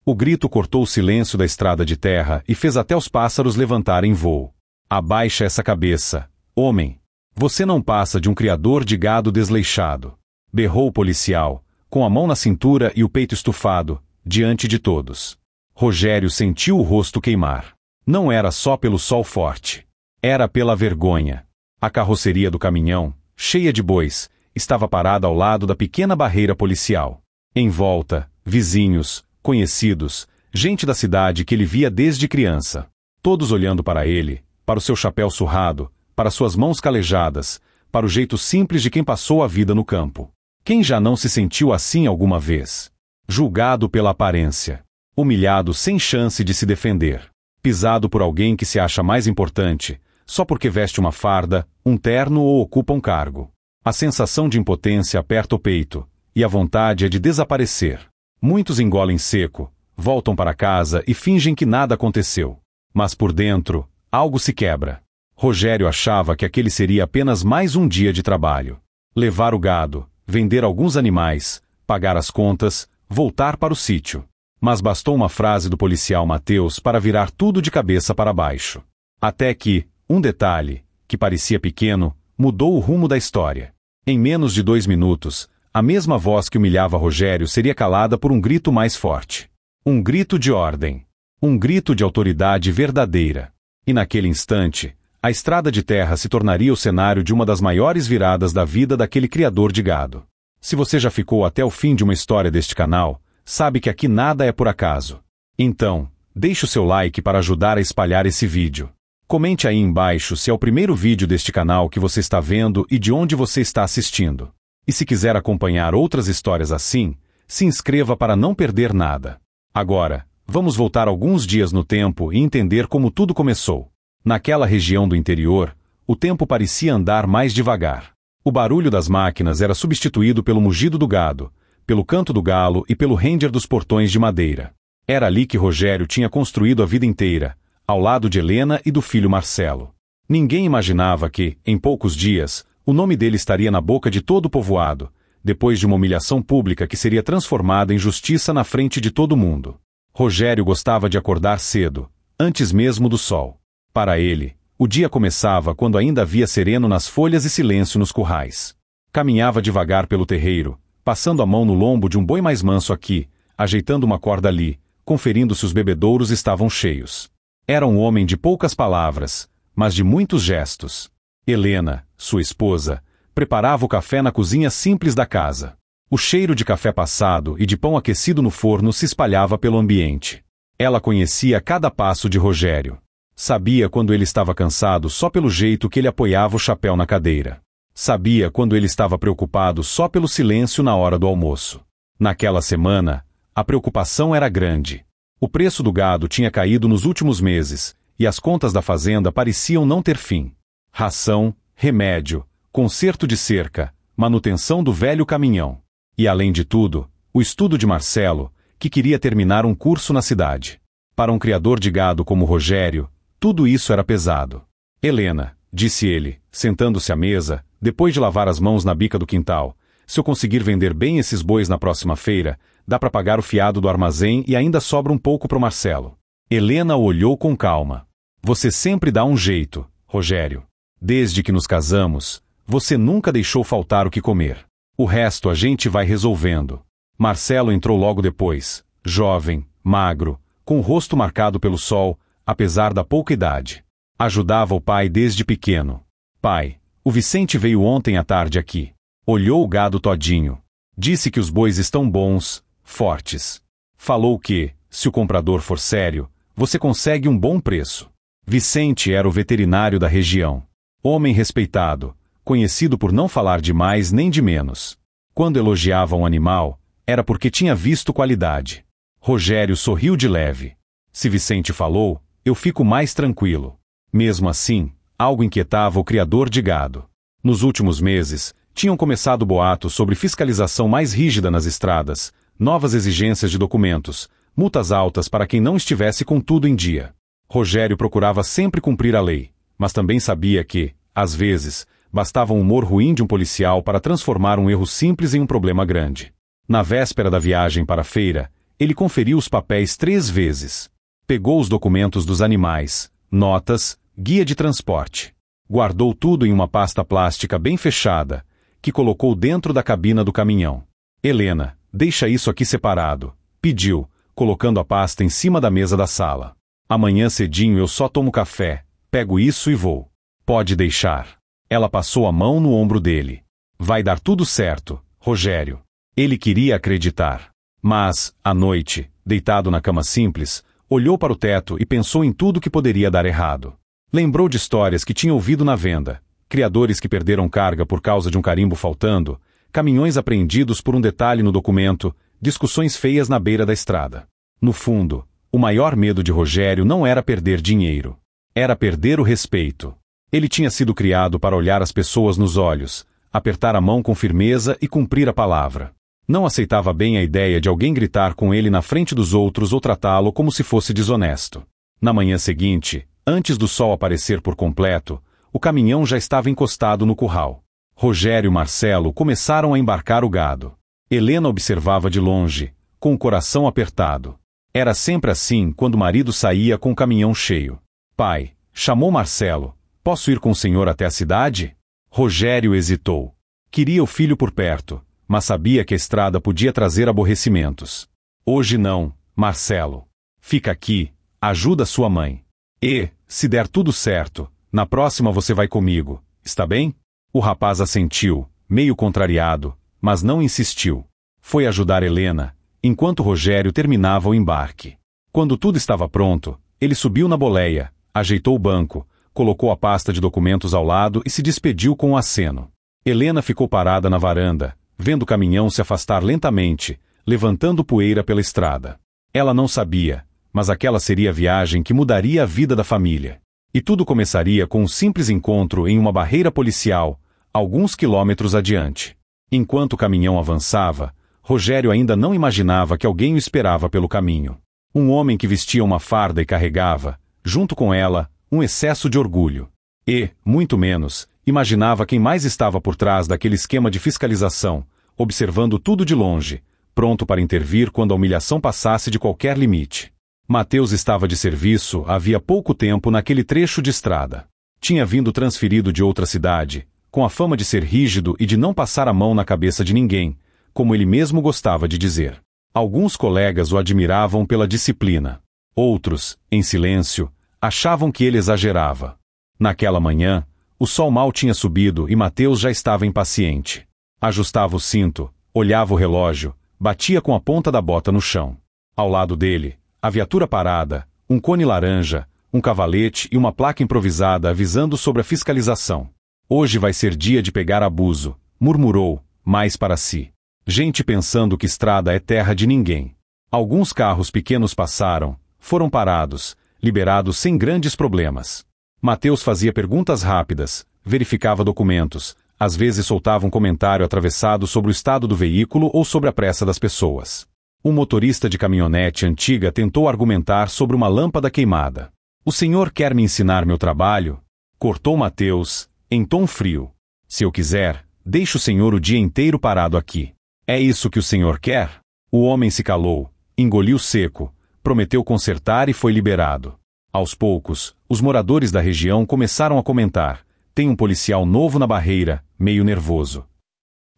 O grito cortou o silêncio da estrada de terra e fez até os pássaros levantarem voo. Abaixa essa cabeça, homem. Você não passa de um criador de gado desleixado. Berrou o policial, com a mão na cintura e o peito estufado, diante de todos. Rogério sentiu o rosto queimar. Não era só pelo sol forte. Era pela vergonha. A carroceria do caminhão, cheia de bois, estava parada ao lado da pequena barreira policial. Em volta, vizinhos, conhecidos, gente da cidade que ele via desde criança. Todos olhando para ele, para o seu chapéu surrado, para suas mãos calejadas, para o jeito simples de quem passou a vida no campo. Quem já não se sentiu assim alguma vez? Julgado pela aparência. Humilhado sem chance de se defender. Pisado por alguém que se acha mais importante, só porque veste uma farda, um terno ou ocupa um cargo. A sensação de impotência aperta o peito, e a vontade é de desaparecer. Muitos engolem seco, voltam para casa e fingem que nada aconteceu. Mas por dentro, algo se quebra. Rogério achava que aquele seria apenas mais um dia de trabalho. Levar o gado, vender alguns animais, pagar as contas, voltar para o sítio. Mas bastou uma frase do policial Mateus para virar tudo de cabeça para baixo. Até que, um detalhe, que parecia pequeno, mudou o rumo da história. Em menos de 2 minutos, a mesma voz que humilhava Rogério seria calada por um grito mais forte. Um grito de ordem. Um grito de autoridade verdadeira. E naquele instante, a estrada de terra se tornaria o cenário de uma das maiores viradas da vida daquele criador de gado. Se você já ficou até o fim de uma história deste canal, sabe que aqui nada é por acaso. Então, deixe o seu like para ajudar a espalhar esse vídeo. Comente aí embaixo se é o primeiro vídeo deste canal que você está vendo e de onde você está assistindo. E se quiser acompanhar outras histórias assim, se inscreva para não perder nada. Agora, vamos voltar alguns dias no tempo e entender como tudo começou. Naquela região do interior, o tempo parecia andar mais devagar. O barulho das máquinas era substituído pelo mugido do gado, pelo canto do galo e pelo ranger dos portões de madeira. Era ali que Rogério tinha construído a vida inteira, ao lado de Helena e do filho Marcelo. Ninguém imaginava que, em poucos dias, o nome dele estaria na boca de todo o povoado, depois de uma humilhação pública que seria transformada em justiça na frente de todo mundo. Rogério gostava de acordar cedo, antes mesmo do sol. Para ele, o dia começava quando ainda havia sereno nas folhas e silêncio nos currais. Caminhava devagar pelo terreiro, passando a mão no lombo de um boi mais manso aqui, ajeitando uma corda ali, conferindo se os bebedouros estavam cheios. Era um homem de poucas palavras, mas de muitos gestos. Helena, sua esposa, preparava o café na cozinha simples da casa. O cheiro de café passado e de pão aquecido no forno se espalhava pelo ambiente. Ela conhecia cada passo de Rogério. Sabia quando ele estava cansado só pelo jeito que ele apoiava o chapéu na cadeira. Sabia quando ele estava preocupado só pelo silêncio na hora do almoço. Naquela semana, a preocupação era grande. O preço do gado tinha caído nos últimos meses, e as contas da fazenda pareciam não ter fim. Ração, remédio, conserto de cerca, manutenção do velho caminhão. E além de tudo, o estudo de Marcelo, que queria terminar um curso na cidade. Para um criador de gado como Rogério, tudo isso era pesado. Helena, disse ele, sentando-se à mesa, depois de lavar as mãos na bica do quintal, se eu conseguir vender bem esses bois na próxima feira, dá para pagar o fiado do armazém e ainda sobra um pouco para o Marcelo. Helena o olhou com calma. Você sempre dá um jeito, Rogério. Desde que nos casamos, você nunca deixou faltar o que comer. O resto a gente vai resolvendo. Marcelo entrou logo depois, jovem, magro, com o rosto marcado pelo sol, apesar da pouca idade. Ajudava o pai desde pequeno. Pai, o Vicente veio ontem à tarde aqui. Olhou o gado todinho. Disse que os bois estão bons, fortes. Falou que, se o comprador for sério, você consegue um bom preço. Vicente era o veterinário da região. Homem respeitado, conhecido por não falar de mais nem de menos. Quando elogiava um animal, era porque tinha visto qualidade. Rogério sorriu de leve. Se Vicente falou, eu fico mais tranquilo. Mesmo assim, algo inquietava o criador de gado. Nos últimos meses, tinham começado boatos sobre fiscalização mais rígida nas estradas, novas exigências de documentos, multas altas para quem não estivesse com tudo em dia. Rogério procurava sempre cumprir a lei, mas também sabia que, às vezes, bastava um humor ruim de um policial para transformar um erro simples em um problema grande. Na véspera da viagem para a feira, Ele conferiu os papéis 3 vezes. Pegou os documentos dos animais, notas, guia de transporte. Guardou tudo em uma pasta plástica bem fechada, que colocou dentro da cabina do caminhão. Helena, deixa isso aqui separado, pediu, colocando a pasta em cima da mesa da sala. Amanhã cedinho eu só tomo café, pego isso e vou. Pode deixar. Ela passou a mão no ombro dele. Vai dar tudo certo, Rogério. Ele queria acreditar. Mas, à noite, deitado na cama simples, olhou para o teto e pensou em tudo que poderia dar errado. Lembrou de histórias que tinha ouvido na venda, criadores que perderam carga por causa de um carimbo faltando, caminhões apreendidos por um detalhe no documento, discussões feias na beira da estrada. No fundo, o maior medo de Rogério não era perder dinheiro. Era perder o respeito. Ele tinha sido criado para olhar as pessoas nos olhos, apertar a mão com firmeza e cumprir a palavra. Não aceitava bem a ideia de alguém gritar com ele na frente dos outros ou tratá-lo como se fosse desonesto. Na manhã seguinte, antes do sol aparecer por completo, o caminhão já estava encostado no curral. Rogério e Marcelo começaram a embarcar o gado. Helena observava de longe, com o coração apertado. Era sempre assim quando o marido saía com o caminhão cheio. Pai, chamou Marcelo, posso ir com o senhor até a cidade? Rogério hesitou. Queria o filho por perto, mas sabia que a estrada podia trazer aborrecimentos. Hoje não, Marcelo. Fica aqui, ajuda sua mãe. E, se der tudo certo, na próxima você vai comigo, está bem? O rapaz assentiu, meio contrariado, mas não insistiu. Foi ajudar Helena, enquanto Rogério terminava o embarque. Quando tudo estava pronto, ele subiu na boleia, ajeitou o banco, colocou a pasta de documentos ao lado e se despediu com um aceno. Helena ficou parada na varanda, vendo o caminhão se afastar lentamente, levantando poeira pela estrada. Ela não sabia, mas aquela seria a viagem que mudaria a vida da família. E tudo começaria com um simples encontro em uma barreira policial, alguns quilômetros adiante. Enquanto o caminhão avançava, Rogério ainda não imaginava que alguém o esperava pelo caminho. Um homem que vestia uma farda e carregava, junto com ela, um excesso de orgulho. E, muito menos, imaginava quem mais estava por trás daquele esquema de fiscalização, observando tudo de longe, pronto para intervir quando a humilhação passasse de qualquer limite. Mateus estava de serviço havia pouco tempo naquele trecho de estrada. Tinha vindo transferido de outra cidade, com a fama de ser rígido e de não passar a mão na cabeça de ninguém, como ele mesmo gostava de dizer. Alguns colegas o admiravam pela disciplina. Outros, em silêncio, achavam que ele exagerava. Naquela manhã, o sol mal tinha subido e Mateus já estava impaciente. Ajustava o cinto, olhava o relógio, batia com a ponta da bota no chão. Ao lado dele, a viatura parada, um cone laranja, um cavalete e uma placa improvisada avisando sobre a fiscalização. Hoje vai ser dia de pegar abuso, murmurou, mais para si. Gente pensando que estrada é terra de ninguém. Alguns carros pequenos passaram, foram parados, liberados sem grandes problemas. Mateus fazia perguntas rápidas, verificava documentos, às vezes soltava um comentário atravessado sobre o estado do veículo ou sobre a pressa das pessoas. Um motorista de caminhonete antiga tentou argumentar sobre uma lâmpada queimada. O senhor quer me ensinar meu trabalho? Cortou Mateus, em tom frio. Se eu quiser, deixo o senhor o dia inteiro parado aqui. É isso que o senhor quer? O homem se calou, engoliu seco, prometeu consertar e foi liberado. Aos poucos, os moradores da região começaram a comentar. Tem um policial novo na barreira, meio nervoso.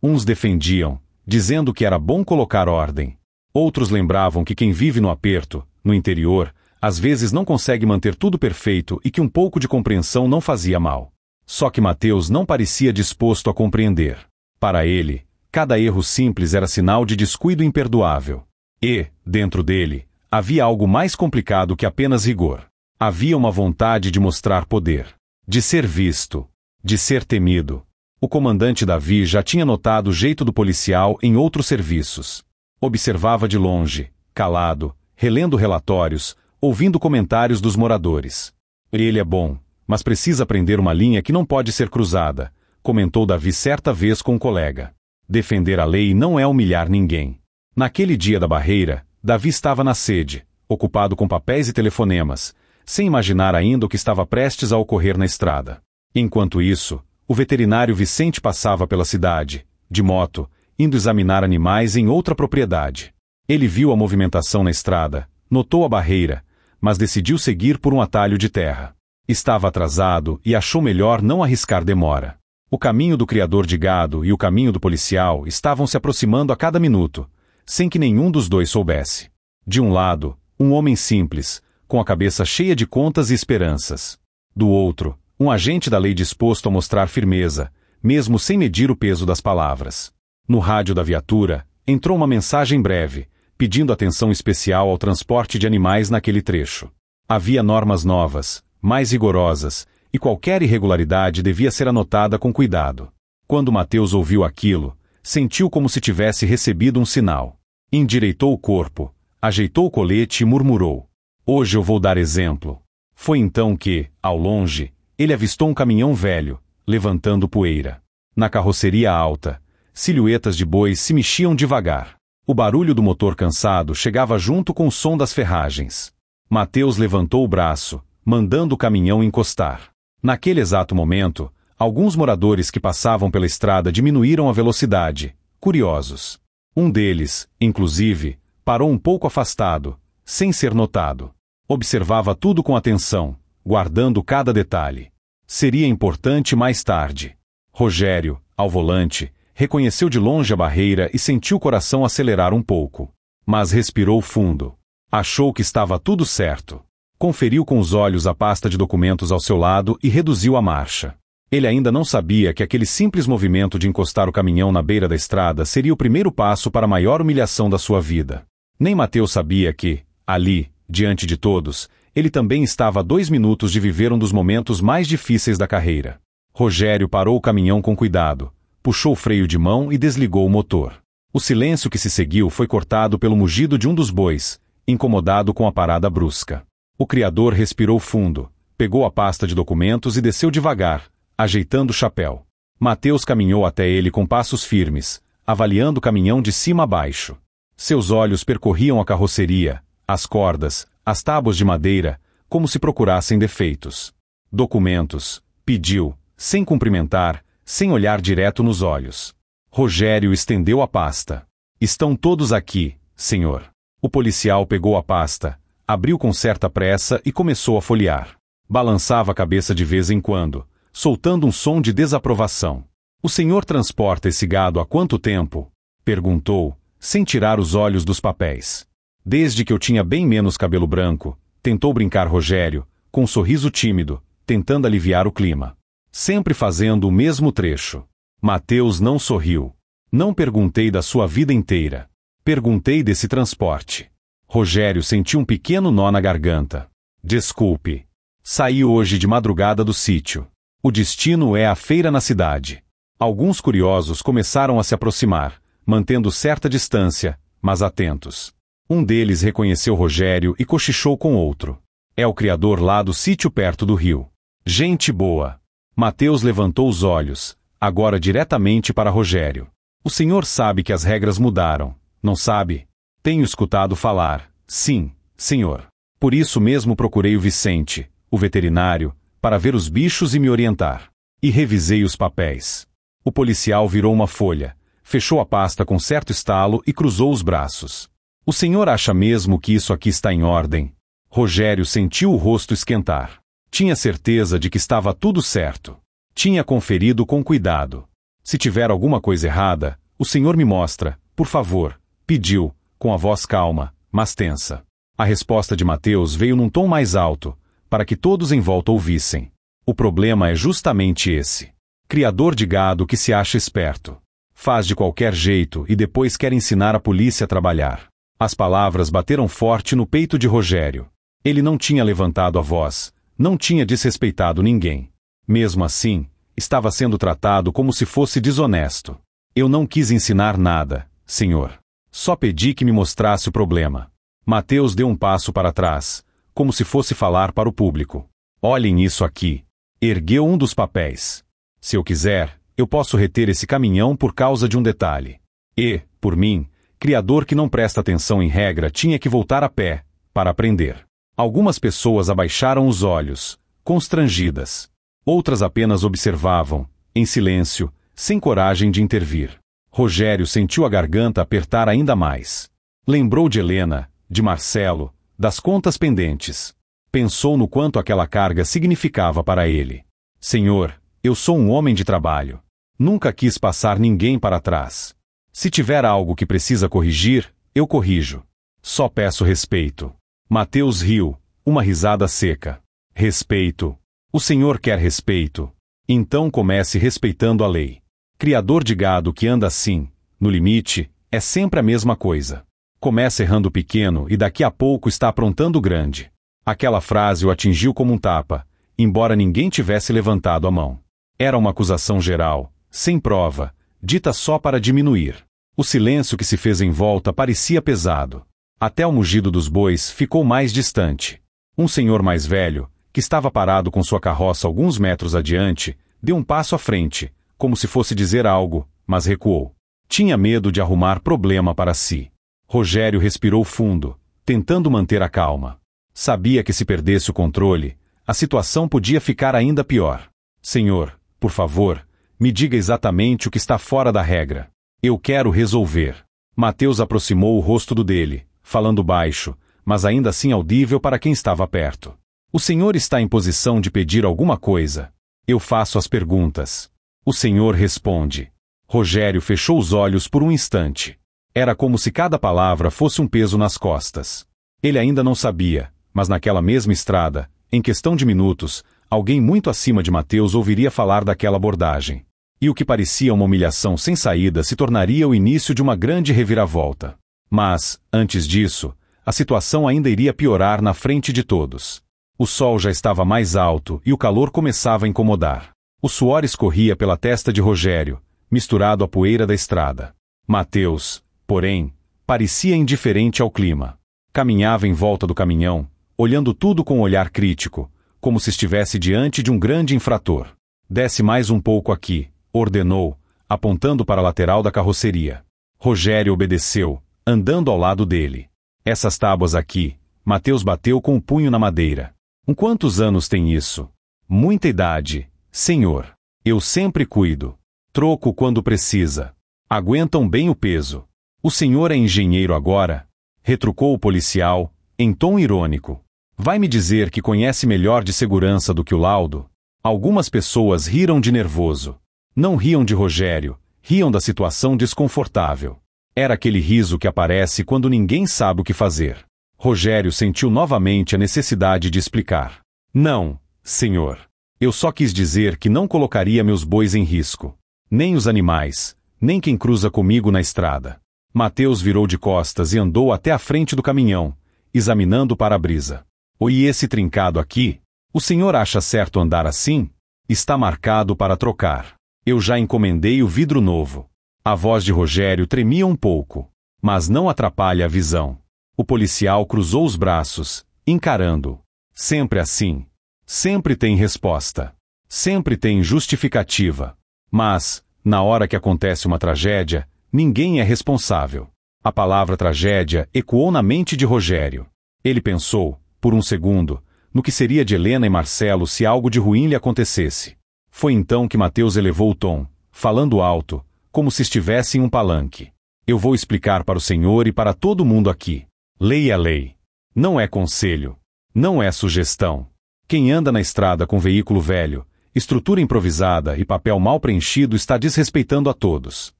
Uns defendiam, dizendo que era bom colocar ordem. Outros lembravam que quem vive no aperto, no interior, às vezes não consegue manter tudo perfeito e que um pouco de compreensão não fazia mal. Só que Mateus não parecia disposto a compreender. Para ele, cada erro simples era sinal de descuido imperdoável. E, dentro dele, havia algo mais complicado que apenas rigor. Havia uma vontade de mostrar poder, de ser visto, de ser temido. O comandante Davi já tinha notado o jeito do policial em outros serviços. Observava de longe, calado, relendo relatórios, ouvindo comentários dos moradores. Ele é bom, mas precisa aprender uma linha que não pode ser cruzada, comentou Davi certa vez com um colega. Defender a lei não é humilhar ninguém. Naquele dia da barreira, Davi estava na sede, ocupado com papéis e telefonemas, sem imaginar ainda o que estava prestes a ocorrer na estrada. Enquanto isso, o veterinário Vicente passava pela cidade, de moto, indo examinar animais em outra propriedade. Ele viu a movimentação na estrada, notou a barreira, mas decidiu seguir por um atalho de terra. Estava atrasado e achou melhor não arriscar demora. O caminho do criador de gado e o caminho do policial estavam se aproximando a cada minuto, sem que nenhum dos dois soubesse. De um lado, um homem simples, com a cabeça cheia de contas e esperanças. Do outro, um agente da lei disposto a mostrar firmeza, mesmo sem medir o peso das palavras. No rádio da viatura, entrou uma mensagem breve, pedindo atenção especial ao transporte de animais naquele trecho. Havia normas novas, mais rigorosas, e qualquer irregularidade devia ser anotada com cuidado. Quando Mateus ouviu aquilo, sentiu como se tivesse recebido um sinal. Endireitou o corpo, ajeitou o colete e murmurou: "Hoje eu vou dar exemplo." Foi então que, ao longe, ele avistou um caminhão velho, levantando poeira. Na carroceria alta, silhuetas de bois se mexiam devagar. O barulho do motor cansado chegava junto com o som das ferragens. Mateus levantou o braço, mandando o caminhão encostar. Naquele exato momento, alguns moradores que passavam pela estrada diminuíram a velocidade, curiosos. Um deles, inclusive, parou um pouco afastado, sem ser notado. Observava tudo com atenção, guardando cada detalhe. Seria importante mais tarde. Rogério, ao volante, reconheceu de longe a barreira e sentiu o coração acelerar um pouco. Mas respirou fundo. Achou que estava tudo certo. Conferiu com os olhos a pasta de documentos ao seu lado e reduziu a marcha. Ele ainda não sabia que aquele simples movimento de encostar o caminhão na beira da estrada seria o primeiro passo para a maior humilhação da sua vida. Nem Mateus sabia que, ali, diante de todos, ele também estava a 2 minutos de viver um dos momentos mais difíceis da carreira. Rogério parou o caminhão com cuidado, puxou o freio de mão e desligou o motor. O silêncio que se seguiu foi cortado pelo mugido de um dos bois, incomodado com a parada brusca. O criador respirou fundo, pegou a pasta de documentos e desceu devagar, ajeitando o chapéu. Mateus caminhou até ele com passos firmes, avaliando o caminhão de cima a baixo. Seus olhos percorriam a carroceria, as cordas, as tábuas de madeira, como se procurassem defeitos. "Documentos", pediu, sem cumprimentar, sem olhar direto nos olhos. Rogério estendeu a pasta. "Estão todos aqui, senhor." O policial pegou a pasta, abriu com certa pressa e começou a folhear. Balançava a cabeça de vez em quando, soltando um som de desaprovação. "O senhor transporta esse gado há quanto tempo?" perguntou, sem tirar os olhos dos papéis. "Desde que eu tinha bem menos cabelo branco", tentou brincar Rogério, com um sorriso tímido, tentando aliviar o clima. "Sempre fazendo o mesmo trecho." Mateus não sorriu. "Não perguntei da sua vida inteira. Perguntei desse transporte." Rogério sentiu um pequeno nó na garganta. "Desculpe. Saí hoje de madrugada do sítio. O destino é a feira na cidade." Alguns curiosos começaram a se aproximar, mantendo certa distância, mas atentos. Um deles reconheceu Rogério e cochichou com outro. "É o criador lá do sítio perto do rio. Gente boa." Mateus levantou os olhos, agora diretamente para Rogério. "O senhor sabe que as regras mudaram, não sabe?" "Tenho escutado falar, sim, senhor. Por isso mesmo procurei o Vicente, o veterinário, para ver os bichos e me orientar. E revisei os papéis." O policial virou uma folha, fechou a pasta com certo estalo e cruzou os braços. "O senhor acha mesmo que isso aqui está em ordem?" Rogério sentiu o rosto esquentar. Tinha certeza de que estava tudo certo. Tinha conferido com cuidado. "Se tiver alguma coisa errada, o senhor me mostra, por favor", pediu, com a voz calma, mas tensa. A resposta de Mateus veio num tom mais alto, para que todos em volta ouvissem. "O problema é justamente esse. Criador de gado que se acha esperto. Faz de qualquer jeito e depois quer ensinar a polícia a trabalhar." As palavras bateram forte no peito de Rogério. Ele não tinha levantado a voz, não tinha desrespeitado ninguém. Mesmo assim, estava sendo tratado como se fosse desonesto. "Eu não quis ensinar nada, senhor. Só pedi que me mostrasse o problema." Mateus deu um passo para trás, como se fosse falar para o público. "Olhem isso aqui." Ergueu um dos papéis. "Se eu quiser, eu posso reter esse caminhão por causa de um detalhe. E, por mim, criador que não presta atenção em regra tinha que voltar a pé, para aprender." Algumas pessoas abaixaram os olhos, constrangidas. Outras apenas observavam, em silêncio, sem coragem de intervir. Rogério sentiu a garganta apertar ainda mais. Lembrou de Helena, de Marcelo, das contas pendentes. Pensou no quanto aquela carga significava para ele. Senhor, eu sou um homem de trabalho. Nunca quis passar ninguém para trás. Se tiver algo que precisa corrigir, eu corrijo. Só peço respeito. Mateus riu, uma risada seca. Respeito. O senhor quer respeito. Então comece respeitando a lei. Criador de gado que anda assim, no limite, é sempre a mesma coisa. Começa errando pequeno e daqui a pouco está aprontando o grande. Aquela frase o atingiu como um tapa, embora ninguém tivesse levantado a mão. Era uma acusação geral, sem prova, dita só para diminuir. O silêncio que se fez em volta parecia pesado. Até o mugido dos bois ficou mais distante. Um senhor mais velho, que estava parado com sua carroça alguns metros adiante, deu um passo à frente, como se fosse dizer algo, mas recuou. Tinha medo de arrumar problema para si. Rogério respirou fundo, tentando manter a calma. Sabia que se perdesse o controle, a situação podia ficar ainda pior. Senhor, por favor, me diga exatamente o que está fora da regra. Eu quero resolver. Mateus aproximou o rosto do dele, falando baixo, mas ainda assim audível para quem estava perto. O senhor está em posição de pedir alguma coisa? Eu faço as perguntas. O senhor responde. Rogério fechou os olhos por um instante. Era como se cada palavra fosse um peso nas costas. Ele ainda não sabia, mas naquela mesma estrada, em questão de minutos, alguém muito acima de Mateus ouviria falar daquela abordagem. E o que parecia uma humilhação sem saída se tornaria o início de uma grande reviravolta. Mas, antes disso, a situação ainda iria piorar na frente de todos. O sol já estava mais alto e o calor começava a incomodar. O suor escorria pela testa de Rogério, misturado à poeira da estrada. Mateus, porém, parecia indiferente ao clima. Caminhava em volta do caminhão, olhando tudo com um olhar crítico, como se estivesse diante de um grande infrator. Desce mais um pouco aqui, ordenou, apontando para a lateral da carroceria. Rogério obedeceu, andando ao lado dele. Essas tábuas aqui, Mateus bateu com o punho na madeira. Quantos anos tem isso? Muita idade, senhor. Eu sempre cuido. Troco quando precisa. Aguentam bem o peso. O senhor é engenheiro agora? Retrucou o policial, em tom irônico. Vai me dizer que conhece melhor de segurança do que o laudo? Algumas pessoas riram de nervoso. Não riam de Rogério, riam da situação desconfortável. Era aquele riso que aparece quando ninguém sabe o que fazer. Rogério sentiu novamente a necessidade de explicar. Não, senhor. Eu só quis dizer que não colocaria meus bois em risco. Nem os animais, nem quem cruza comigo na estrada. Mateus virou de costas e andou até a frente do caminhão, examinando o para-brisa. E esse trincado aqui? O senhor acha certo andar assim? Está marcado para trocar. Eu já encomendei o vidro novo. A voz de Rogério tremia um pouco, mas não atrapalha a visão. O policial cruzou os braços, encarando. Sempre assim. Sempre tem resposta. Sempre tem justificativa. Mas, na hora que acontece uma tragédia, ninguém é responsável. A palavra tragédia ecoou na mente de Rogério. Ele pensou, por um segundo, no que seria de Helena e Marcelo se algo de ruim lhe acontecesse. Foi então que Mateus elevou o tom, falando alto, como se estivesse em um palanque. Eu vou explicar para o senhor e para todo mundo aqui. Lei é lei. Não é conselho. Não é sugestão. Quem anda na estrada com veículo velho, estrutura improvisada e papel mal preenchido está desrespeitando a todos.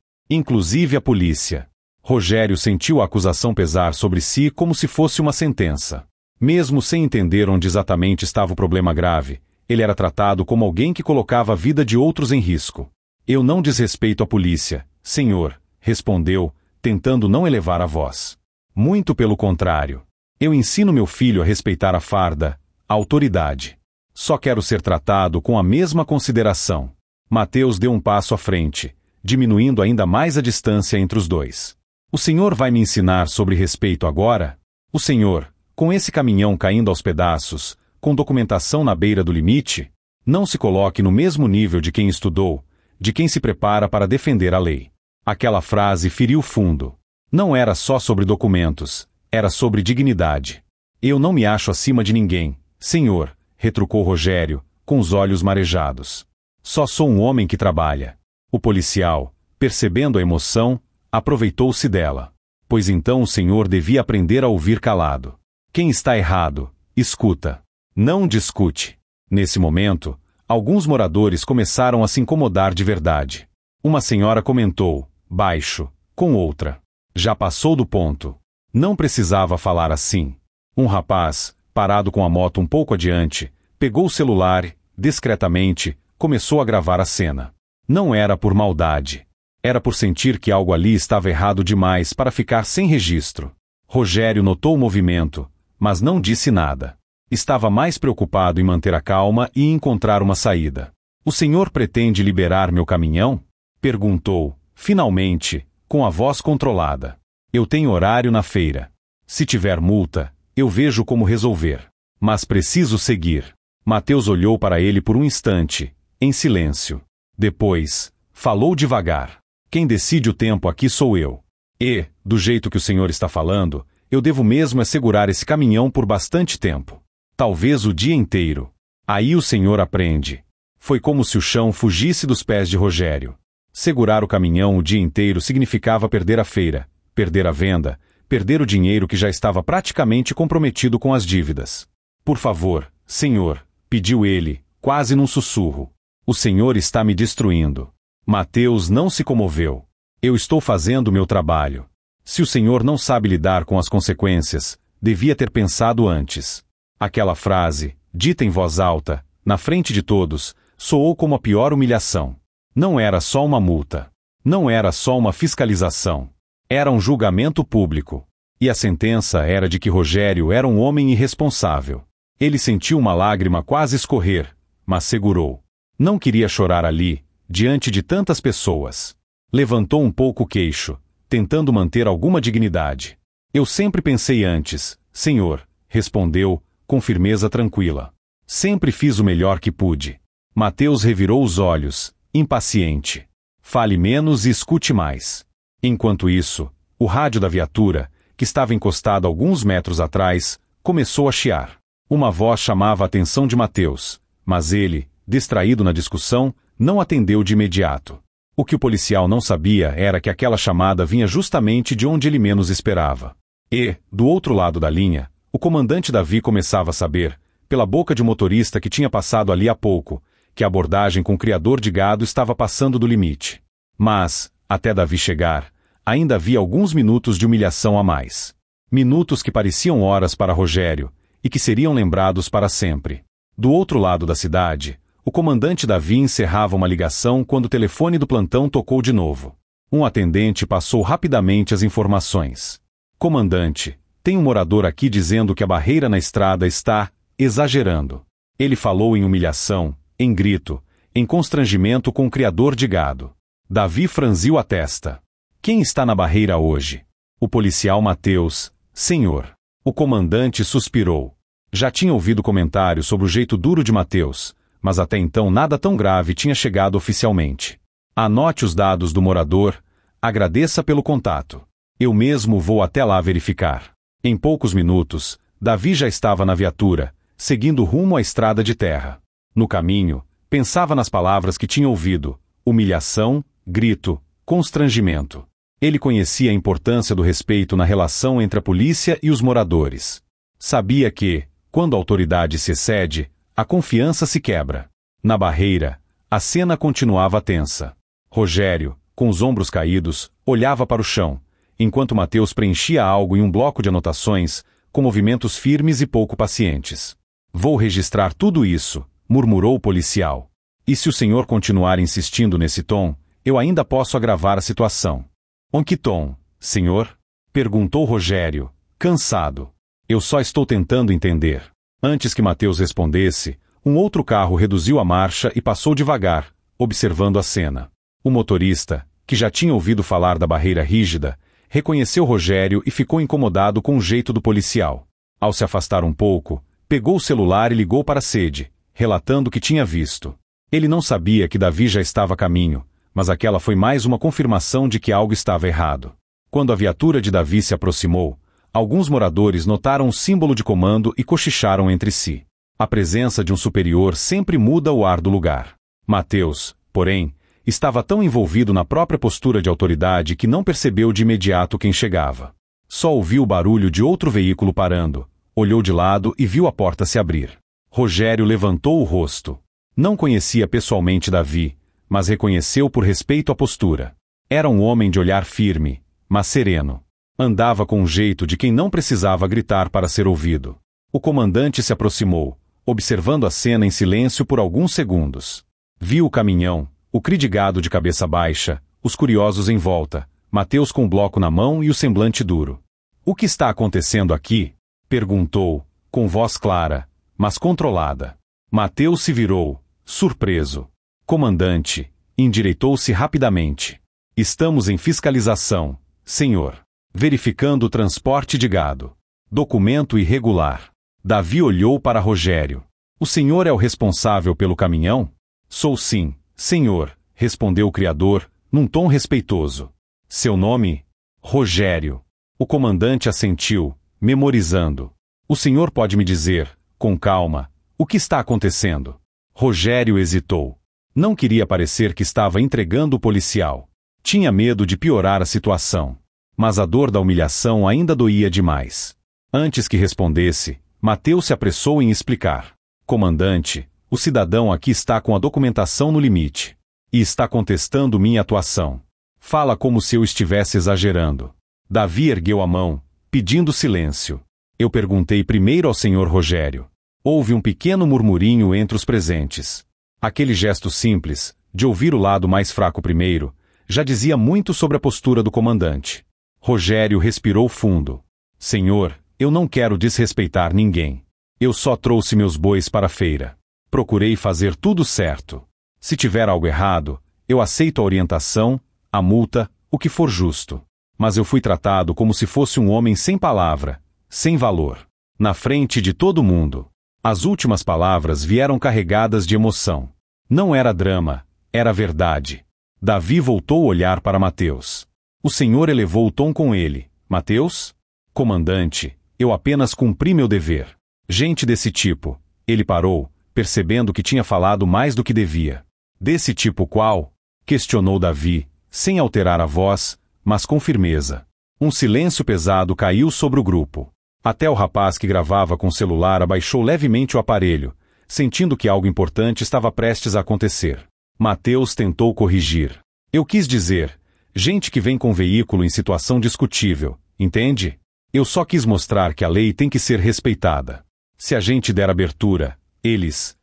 Inclusive a polícia. Rogério sentiu a acusação pesar sobre si como se fosse uma sentença. Mesmo sem entender onde exatamente estava o problema grave, ele era tratado como alguém que colocava a vida de outros em risco. Eu não desrespeito a polícia, senhor, respondeu, tentando não elevar a voz. Muito pelo contrário. Eu ensino meu filho a respeitar a farda, a autoridade. Só quero ser tratado com a mesma consideração. Mateus deu um passo à frente, diminuindo ainda mais a distância entre os dois. O senhor vai me ensinar sobre respeito agora? O senhor, com esse caminhão caindo aos pedaços, com documentação na beira do limite, não se coloque no mesmo nível de quem estudou, de quem se prepara para defender a lei. Aquela frase feriu fundo. Não era só sobre documentos, era sobre dignidade. Eu não me acho acima de ninguém, senhor, retrucou Rogério, com os olhos marejados. Só sou um homem que trabalha. O policial, percebendo a emoção, aproveitou-se dela. pois então o senhor devia aprender a ouvir calado. Quem está errado, escuta. Não discute. Nesse momento, alguns moradores começaram a se incomodar de verdade. Uma senhora comentou, baixo, com outra. Já passou do ponto. Não precisava falar assim. Um rapaz, parado com a moto um pouco adiante, pegou o celular e, discretamente, começou a gravar a cena. Não era por maldade. Era por sentir que algo ali estava errado demais para ficar sem registro. Rogério notou o movimento, mas não disse nada. Estava mais preocupado em manter a calma e encontrar uma saída. O senhor pretende liberar meu caminhão? Perguntou, finalmente, com a voz controlada. Eu tenho horário na feira. Se tiver multa, eu vejo como resolver. Mas preciso seguir. Mateus olhou para ele por um instante, em silêncio. Depois, falou devagar. Quem decide o tempo aqui sou eu. E, do jeito que o senhor está falando, eu devo mesmo segurar esse caminhão por bastante tempo. Talvez o dia inteiro. Aí o senhor aprende. Foi como se o chão fugisse dos pés de Rogério. Segurar o caminhão o dia inteiro significava perder a feira, perder a venda, perder o dinheiro que já estava praticamente comprometido com as dívidas. Por favor, senhor, pediu ele, quase num sussurro. O senhor está me destruindo. Mateus não se comoveu. Eu estou fazendo meu trabalho. Se o senhor não sabe lidar com as consequências, devia ter pensado antes. Aquela frase, dita em voz alta, na frente de todos, soou como a pior humilhação. Não era só uma multa. Não era só uma fiscalização. Era um julgamento público. E a sentença era de que Rogério era um homem irresponsável. Ele sentiu uma lágrima quase escorrer, mas segurou. Não queria chorar ali, diante de tantas pessoas. Levantou um pouco o queixo, tentando manter alguma dignidade. Eu sempre pensei antes, senhor, respondeu, com firmeza tranquila. Sempre fiz o melhor que pude. Mateus revirou os olhos, impaciente. Fale menos e escute mais. Enquanto isso, o rádio da viatura, que estava encostado alguns metros atrás, começou a chiar. Uma voz chamava a atenção de Mateus, mas ele, distraído na discussão, não atendeu de imediato. O que o policial não sabia era que aquela chamada vinha justamente de onde ele menos esperava. E, do outro lado da linha, o comandante Davi começava a saber, pela boca de um motorista que tinha passado ali há pouco, que a abordagem com o criador de gado estava passando do limite. Mas, até Davi chegar, ainda havia alguns minutos de humilhação a mais. Minutos que pareciam horas para Rogério, e que seriam lembrados para sempre. Do outro lado da cidade, o comandante Davi encerrava uma ligação quando o telefone do plantão tocou de novo. Um atendente passou rapidamente as informações. Comandante, tem um morador aqui dizendo que a barreira na estrada está exagerando. Ele falou em humilhação, em grito, em constrangimento com o criador de gado. Davi franziu a testa. Quem está na barreira hoje? O policial Mateus, senhor. O comandante suspirou. Já tinha ouvido comentários sobre o jeito duro de Mateus, mas até então nada tão grave tinha chegado oficialmente. Anote os dados do morador, agradeça pelo contato. Eu mesmo vou até lá verificar. Em poucos minutos, Davi já estava na viatura, seguindo rumo à estrada de terra. No caminho, pensava nas palavras que tinha ouvido: humilhação, grito, constrangimento. Ele conhecia a importância do respeito na relação entre a polícia e os moradores. Sabia que, quando a autoridade se excede, a confiança se quebra. Na barreira, a cena continuava tensa. Rogério, com os ombros caídos, olhava para o chão, enquanto Mateus preenchia algo em um bloco de anotações, com movimentos firmes e pouco pacientes. Vou registrar tudo isso, murmurou o policial. E se o senhor continuar insistindo nesse tom, eu ainda posso agravar a situação. Em que tom, senhor? Perguntou Rogério, cansado. Eu só estou tentando entender. Antes que Mateus respondesse, um outro carro reduziu a marcha e passou devagar, observando a cena. O motorista, que já tinha ouvido falar da barreira rígida, reconheceu Rogério e ficou incomodado com o jeito do policial. Ao se afastar um pouco, pegou o celular e ligou para a sede, relatando o que tinha visto. Ele não sabia que Davi já estava a caminho, mas aquela foi mais uma confirmação de que algo estava errado. Quando a viatura de Davi se aproximou, alguns moradores notaram um símbolo de comando e cochicharam entre si. A presença de um superior sempre muda o ar do lugar. Mateus, porém, estava tão envolvido na própria postura de autoridade que não percebeu de imediato quem chegava. Só ouviu o barulho de outro veículo parando, olhou de lado e viu a porta se abrir. Rogério levantou o rosto. Não conhecia pessoalmente Davi, mas reconheceu por respeito a postura. Era um homem de olhar firme, mas sereno. Andava com um jeito de quem não precisava gritar para ser ouvido. O comandante se aproximou, observando a cena em silêncio por alguns segundos. Viu o caminhão, o cri de gado de cabeça baixa, os curiosos em volta, Mateus com o bloco na mão e o semblante duro. "O que está acontecendo aqui?" perguntou, com voz clara, mas controlada. Mateus se virou, surpreso. "Comandante", endireitou-se rapidamente. "Estamos em fiscalização, senhor. Verificando o transporte de gado. Documento irregular." Davi olhou para Rogério. "O senhor é o responsável pelo caminhão?" "Sou sim, senhor", respondeu o criador, num tom respeitoso. "Seu nome?" "Rogério." O comandante assentiu, memorizando. "O senhor pode me dizer, com calma, o que está acontecendo?" Rogério hesitou. Não queria parecer que estava entregando o policial. Tinha medo de piorar a situação. Mas a dor da humilhação ainda doía demais. Antes que respondesse, Mateus se apressou em explicar. "Comandante, o cidadão aqui está com a documentação no limite. E está contestando minha atuação. Fala como se eu estivesse exagerando." Davi ergueu a mão, pedindo silêncio. "Eu perguntei primeiro ao senhor Rogério." Houve um pequeno murmurinho entre os presentes. Aquele gesto simples, de ouvir o lado mais fraco primeiro, já dizia muito sobre a postura do comandante. Rogério respirou fundo. "Senhor, eu não quero desrespeitar ninguém. Eu só trouxe meus bois para a feira. Procurei fazer tudo certo. Se tiver algo errado, eu aceito a orientação, a multa, o que for justo. Mas eu fui tratado como se fosse um homem sem palavra, sem valor. Na frente de todo mundo." As últimas palavras vieram carregadas de emoção. Não era drama, era verdade. Davi voltou a olhar para Mateus. O senhor elevou o tom com ele. "Mateus? Comandante, eu apenas cumpri meu dever." "Gente desse tipo." Ele parou, percebendo que tinha falado mais do que devia. "Desse tipo qual?" questionou Davi, sem alterar a voz, mas com firmeza. Um silêncio pesado caiu sobre o grupo. Até o rapaz que gravava com o celular abaixou levemente o aparelho, sentindo que algo importante estava prestes a acontecer. Mateus tentou corrigir. "Eu quis dizer, gente que vem com veículo em situação discutível, entende? Eu só quis mostrar que a lei tem que ser respeitada. Se a gente der abertura, eles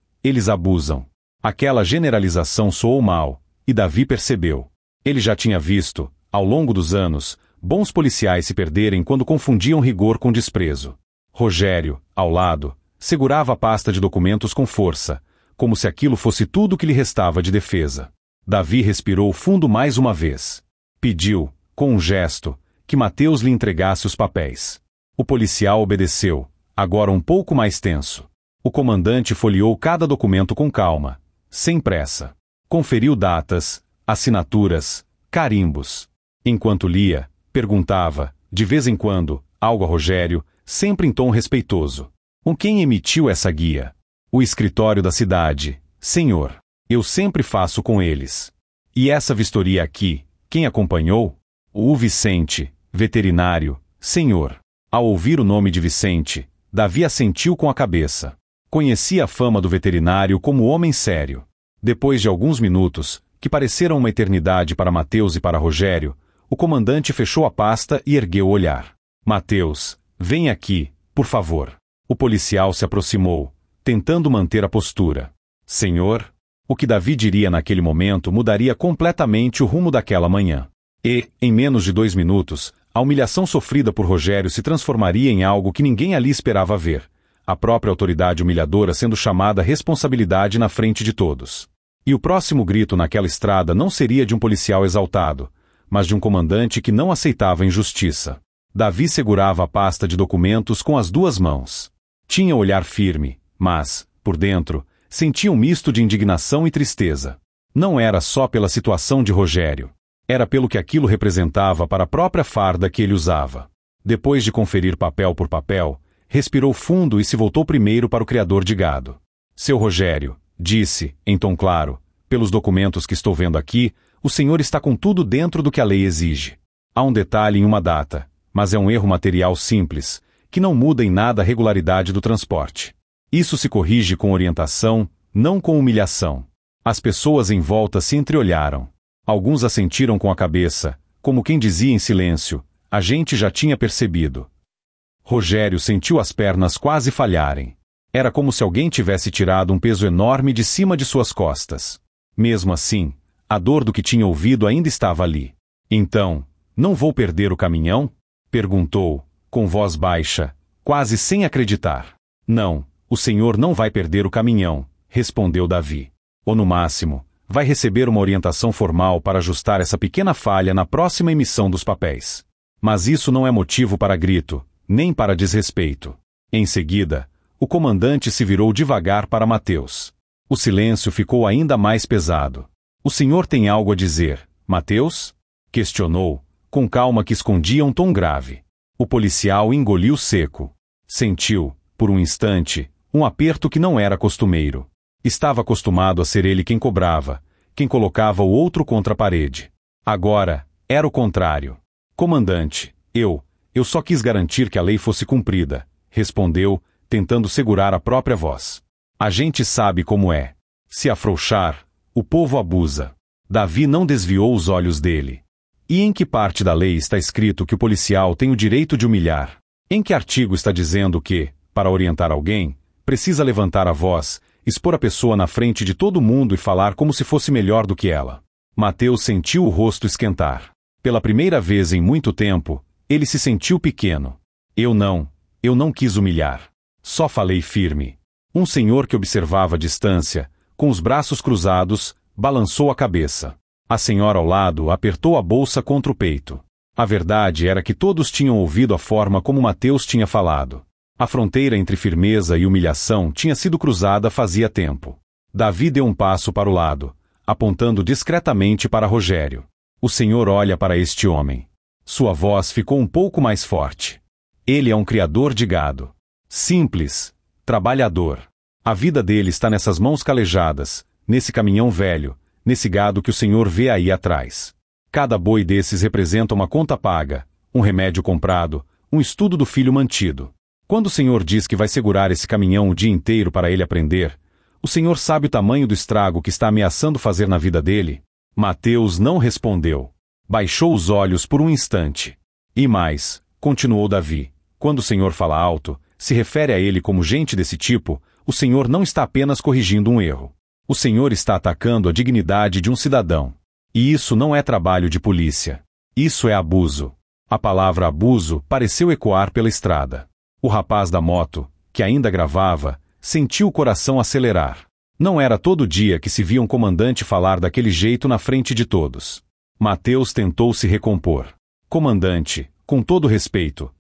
abusam." Aquela generalização soou mal, e Davi percebeu. Ele já tinha visto, ao longo dos anos, bons policiais se perderem quando confundiam rigor com desprezo. Rogério, ao lado, segurava a pasta de documentos com força, como se aquilo fosse tudo o que lhe restava de defesa. Davi respirou fundo mais uma vez. Pediu, com um gesto, que Mateus lhe entregasse os papéis. O policial obedeceu, agora um pouco mais tenso. O comandante folheou cada documento com calma, sem pressa. Conferiu datas, assinaturas, carimbos. Enquanto lia, perguntava, de vez em quando, algo a Rogério, sempre em tom respeitoso. Quem emitiu essa guia?" "O escritório da cidade, senhor. Eu sempre faço com eles." "E essa vistoria aqui, quem acompanhou?" "O Vicente, veterinário, senhor." Ao ouvir o nome de Vicente, Davi assentiu com a cabeça. Conhecia a fama do veterinário como homem sério. Depois de alguns minutos, que pareceram uma eternidade para Mateus e para Rogério, o comandante fechou a pasta e ergueu o olhar. "Mateus, vem aqui, por favor." O policial se aproximou, tentando manter a postura. "Senhor?" O que Davi diria naquele momento mudaria completamente o rumo daquela manhã. E, em menos de 2 minutos, a humilhação sofrida por Rogério se transformaria em algo que ninguém ali esperava ver. A própria autoridade humilhadora sendo chamada à responsabilidade na frente de todos. E o próximo grito naquela estrada não seria de um policial exaltado, mas de um comandante que não aceitava a injustiça. Davi segurava a pasta de documentos com as 2 mãos. Tinha o olhar firme, mas, por dentro, sentia um misto de indignação e tristeza. Não era só pela situação de Rogério. Era pelo que aquilo representava para a própria farda que ele usava. Depois de conferir papel por papel, respirou fundo e se voltou primeiro para o criador de gado. "Seu Rogério", disse, em tom claro, "pelos documentos que estou vendo aqui, o senhor está com tudo dentro do que a lei exige. Há um detalhe em uma data, mas é um erro material simples, que não muda em nada a regularidade do transporte. Isso se corrige com orientação, não com humilhação. As pessoas em volta se entreolharam. Alguns assentiram com a cabeça, como quem dizia em silêncio: a gente já tinha percebido. Rogério sentiu as pernas quase falharem. Era como se alguém tivesse tirado um peso enorme de cima de suas costas. Mesmo assim, a dor do que tinha ouvido ainda estava ali. Então, não vou perder o caminhão? Perguntou, com voz baixa, quase sem acreditar. Não, o senhor não vai perder o caminhão, respondeu Davi. Ou no máximo, vai receber uma orientação formal para ajustar essa pequena falha na próxima emissão dos papéis. Mas isso não é motivo para grito, nem para desrespeito. Em seguida, o comandante se virou devagar para Mateus. O silêncio ficou ainda mais pesado. O senhor tem algo a dizer, Mateus? Questionou, com calma que escondia um tom grave. O policial engoliu seco. Sentiu, por um instante, um aperto que não era costumeiro. Estava acostumado a ser ele quem cobrava, quem colocava o outro contra a parede. Agora, era o contrário. Comandante, eu só quis garantir que a lei fosse cumprida, respondeu, tentando segurar a própria voz. A gente sabe como é. Se afrouxar, o povo abusa. Davi não desviou os olhos dele. E em que parte da lei está escrito que o policial tem o direito de humilhar? Em que artigo está dizendo que, para orientar alguém, precisa levantar a voz, expor a pessoa na frente de todo mundo e falar como se fosse melhor do que ela? Mateus sentiu o rosto esquentar. Pela primeira vez em muito tempo, ele se sentiu pequeno. Eu não quis humilhar. Só falei firme. Um senhor que observava à distância, com os braços cruzados, balançou a cabeça. A senhora ao lado apertou a bolsa contra o peito. A verdade era que todos tinham ouvido a forma como Mateus tinha falado. A fronteira entre firmeza e humilhação tinha sido cruzada fazia tempo. Davi deu um passo para o lado, apontando discretamente para Rogério. O senhor olha para este homem. Sua voz ficou um pouco mais forte. Ele é um criador de gado. Simples, trabalhador. A vida dele está nessas mãos calejadas, nesse caminhão velho, nesse gado que o senhor vê aí atrás. Cada boi desses representa uma conta paga, um remédio comprado, um estudo do filho mantido. Quando o senhor diz que vai segurar esse caminhão o dia inteiro para ele aprender, o senhor sabe o tamanho do estrago que está ameaçando fazer na vida dele? Mateus não respondeu. Baixou os olhos por um instante. E mais, continuou Davi, quando o senhor fala alto, se refere a ele como gente desse tipo, o senhor não está apenas corrigindo um erro. O senhor está atacando a dignidade de um cidadão. E isso não é trabalho de polícia. Isso é abuso. A palavra abuso pareceu ecoar pela estrada. O rapaz da moto, que ainda gravava, sentiu o coração acelerar. Não era todo dia que se via um comandante falar daquele jeito na frente de todos. Mateus tentou se recompor. Comandante, com todo respeito,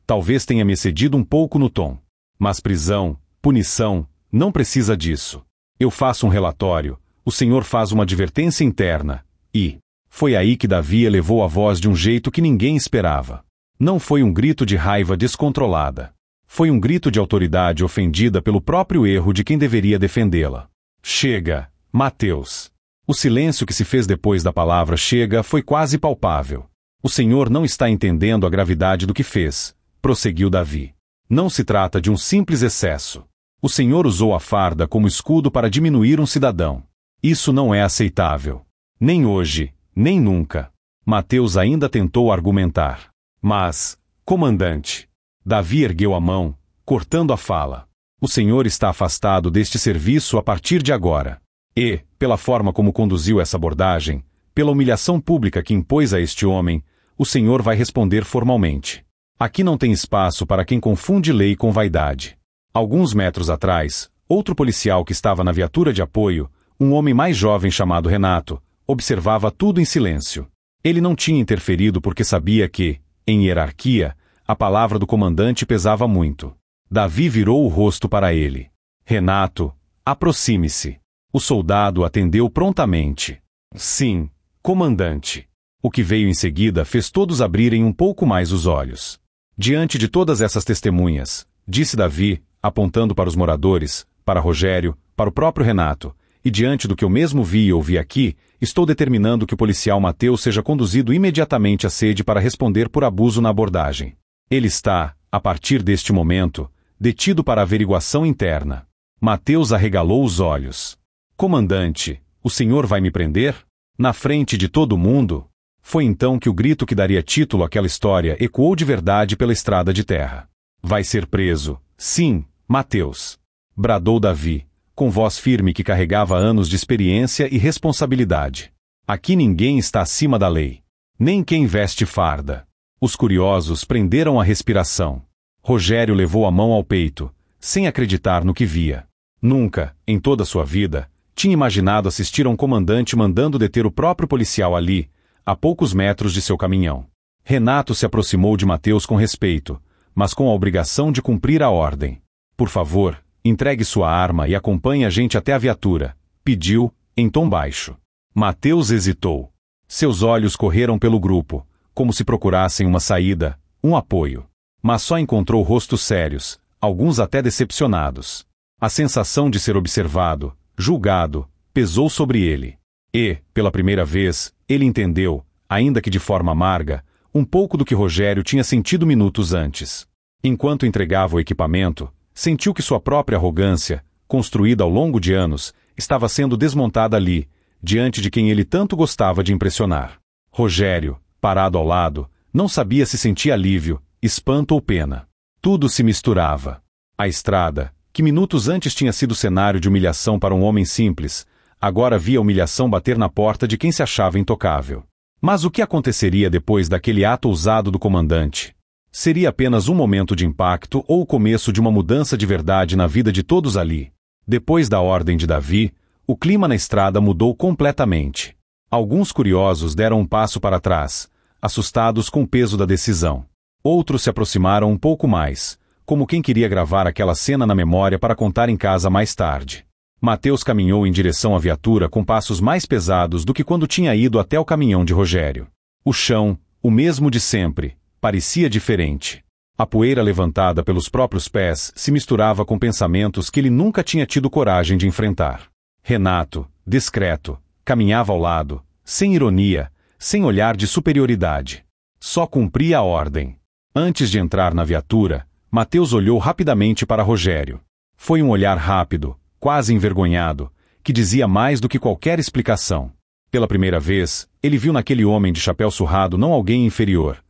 talvez tenha me excedido um pouco no tom. Mas prisão, punição, não precisa disso. Eu faço um relatório, o senhor faz uma advertência interna, e... Foi aí que Davi elevou a voz de um jeito que ninguém esperava. Não foi um grito de raiva descontrolada. Foi um grito de autoridade ofendida pelo próprio erro de quem deveria defendê-la. Chega, Mateus. O silêncio que se fez depois da palavra chega foi quase palpável. O senhor não está entendendo a gravidade do que fez, prosseguiu Davi. Não se trata de um simples excesso. O senhor usou a farda como escudo para diminuir um cidadão. Isso não é aceitável. Nem hoje, nem nunca. Mateus ainda tentou argumentar. Mas, comandante, Davi ergueu a mão, cortando a fala. O senhor está afastado deste serviço a partir de agora. E, pela forma como conduziu essa abordagem, pela humilhação pública que impôs a este homem, o senhor vai responder formalmente. Aqui não tem espaço para quem confunde lei com vaidade. Alguns metros atrás, outro policial que estava na viatura de apoio, um homem mais jovem chamado Renato, observava tudo em silêncio. Ele não tinha interferido porque sabia que, em hierarquia, a palavra do comandante pesava muito. Davi virou o rosto para ele. Renato, aproxime-se. O soldado atendeu prontamente. Sim, comandante. O que veio em seguida fez todos abrirem um pouco mais os olhos. Diante de todas essas testemunhas, disse Davi, apontando para os moradores, para Rogério, para o próprio Renato, e diante do que eu mesmo vi e ouvi aqui, Estou determinando que o policial Mateus seja conduzido imediatamente à sede para responder por abuso na abordagem. Ele está, a partir deste momento, detido para averiguação interna. Mateus arregalou os olhos. Comandante, o senhor vai me prender? Na frente de todo mundo? Foi então que o grito que daria título àquela história ecoou de verdade pela estrada de terra. Vai ser preso, sim, Mateus, bradou Davi, com voz firme que carregava anos de experiência e responsabilidade. Aqui ninguém está acima da lei. Nem quem veste farda. Os curiosos prenderam a respiração. Rogério levou a mão ao peito, sem acreditar no que via. Nunca, em toda sua vida, tinha imaginado assistir a um comandante mandando deter o próprio policial ali, a poucos metros de seu caminhão. Renato se aproximou de Mateus com respeito, mas com a obrigação de cumprir a ordem. Por favor, entregue sua arma e acompanhe a gente até a viatura, pediu, em tom baixo. Mateus hesitou. Seus olhos correram pelo grupo, como se procurassem uma saída, um apoio. Mas só encontrou rostos sérios, alguns até decepcionados. A sensação de ser observado, julgado, pesou sobre ele. E, pela primeira vez, ele entendeu, ainda que de forma amarga, um pouco do que Rogério tinha sentido minutos antes. Enquanto entregava o equipamento, sentiu que sua própria arrogância, construída ao longo de anos, estava sendo desmontada ali, diante de quem ele tanto gostava de impressionar. Rogério, parado ao lado, não sabia se sentia alívio, espanto ou pena. Tudo se misturava. A estrada, que minutos antes tinha sido cenário de humilhação para um homem simples, agora via a humilhação bater na porta de quem se achava intocável. Mas o que aconteceria depois daquele ato ousado do comandante? Seria apenas um momento de impacto ou o começo de uma mudança de verdade na vida de todos ali? Depois da ordem de Davi, o clima na estrada mudou completamente. Alguns curiosos deram um passo para trás, assustados com o peso da decisão. Outros se aproximaram um pouco mais, como quem queria gravar aquela cena na memória para contar em casa mais tarde. Mateus caminhou em direção à viatura com passos mais pesados do que quando tinha ido até o caminhão de Rogério. O chão, o mesmo de sempre, parecia diferente. A poeira levantada pelos próprios pés se misturava com pensamentos que ele nunca tinha tido coragem de enfrentar. Renato, discreto, caminhava ao lado, sem ironia, sem olhar de superioridade. Só cumpria a ordem. Antes de entrar na viatura, Mateus olhou rapidamente para Rogério. Foi um olhar rápido, quase envergonhado, que dizia mais do que qualquer explicação. Pela primeira vez, ele viu naquele homem de chapéu surrado não alguém inferior,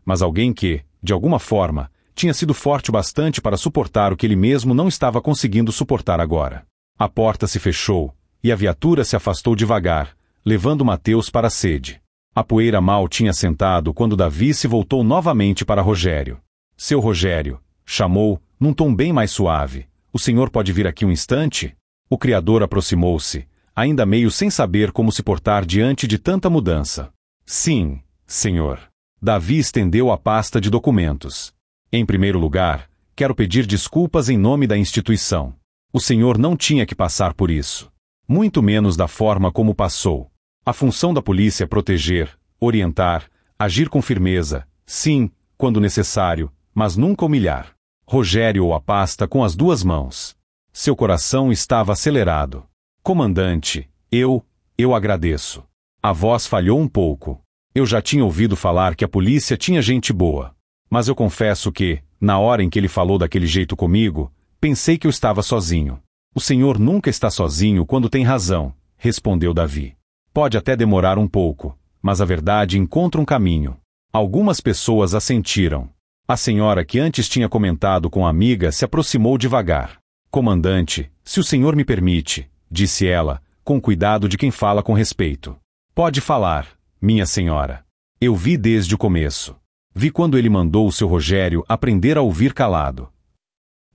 mas alguém que, de alguma forma, tinha sido forte o bastante para suportar o que ele mesmo não estava conseguindo suportar agora. A porta se fechou, e a viatura se afastou devagar, levando Mateus para a sede. A poeira mal tinha assentado quando Davi se voltou novamente para Rogério. Seu Rogério, chamou, num tom bem mais suave, o senhor pode vir aqui um instante? O criador aproximou-se, ainda meio sem saber como se portar diante de tanta mudança. Sim, senhor. Davi estendeu a pasta de documentos. Em primeiro lugar, quero pedir desculpas em nome da instituição. O senhor não tinha que passar por isso. Muito menos da forma como passou. A função da polícia é proteger, orientar, agir com firmeza, sim, quando necessário, mas nunca humilhar. Rogério a pasta com as duas mãos. Seu coração estava acelerado. Comandante, eu agradeço. A voz falhou um pouco. Eu já tinha ouvido falar que a polícia tinha gente boa. Mas eu confesso que, na hora em que ele falou daquele jeito comigo, pensei que eu estava sozinho. O senhor nunca está sozinho quando tem razão, respondeu Davi. Pode até demorar um pouco, mas a verdade encontra um caminho. Algumas pessoas assentiram. A senhora que antes tinha comentado com a amiga se aproximou devagar. Comandante, se o senhor me permite, disse ela, com cuidado de quem fala com respeito. Pode falar, minha senhora. Eu vi desde o começo. Vi quando ele mandou o seu Rogério aprender a ouvir calado.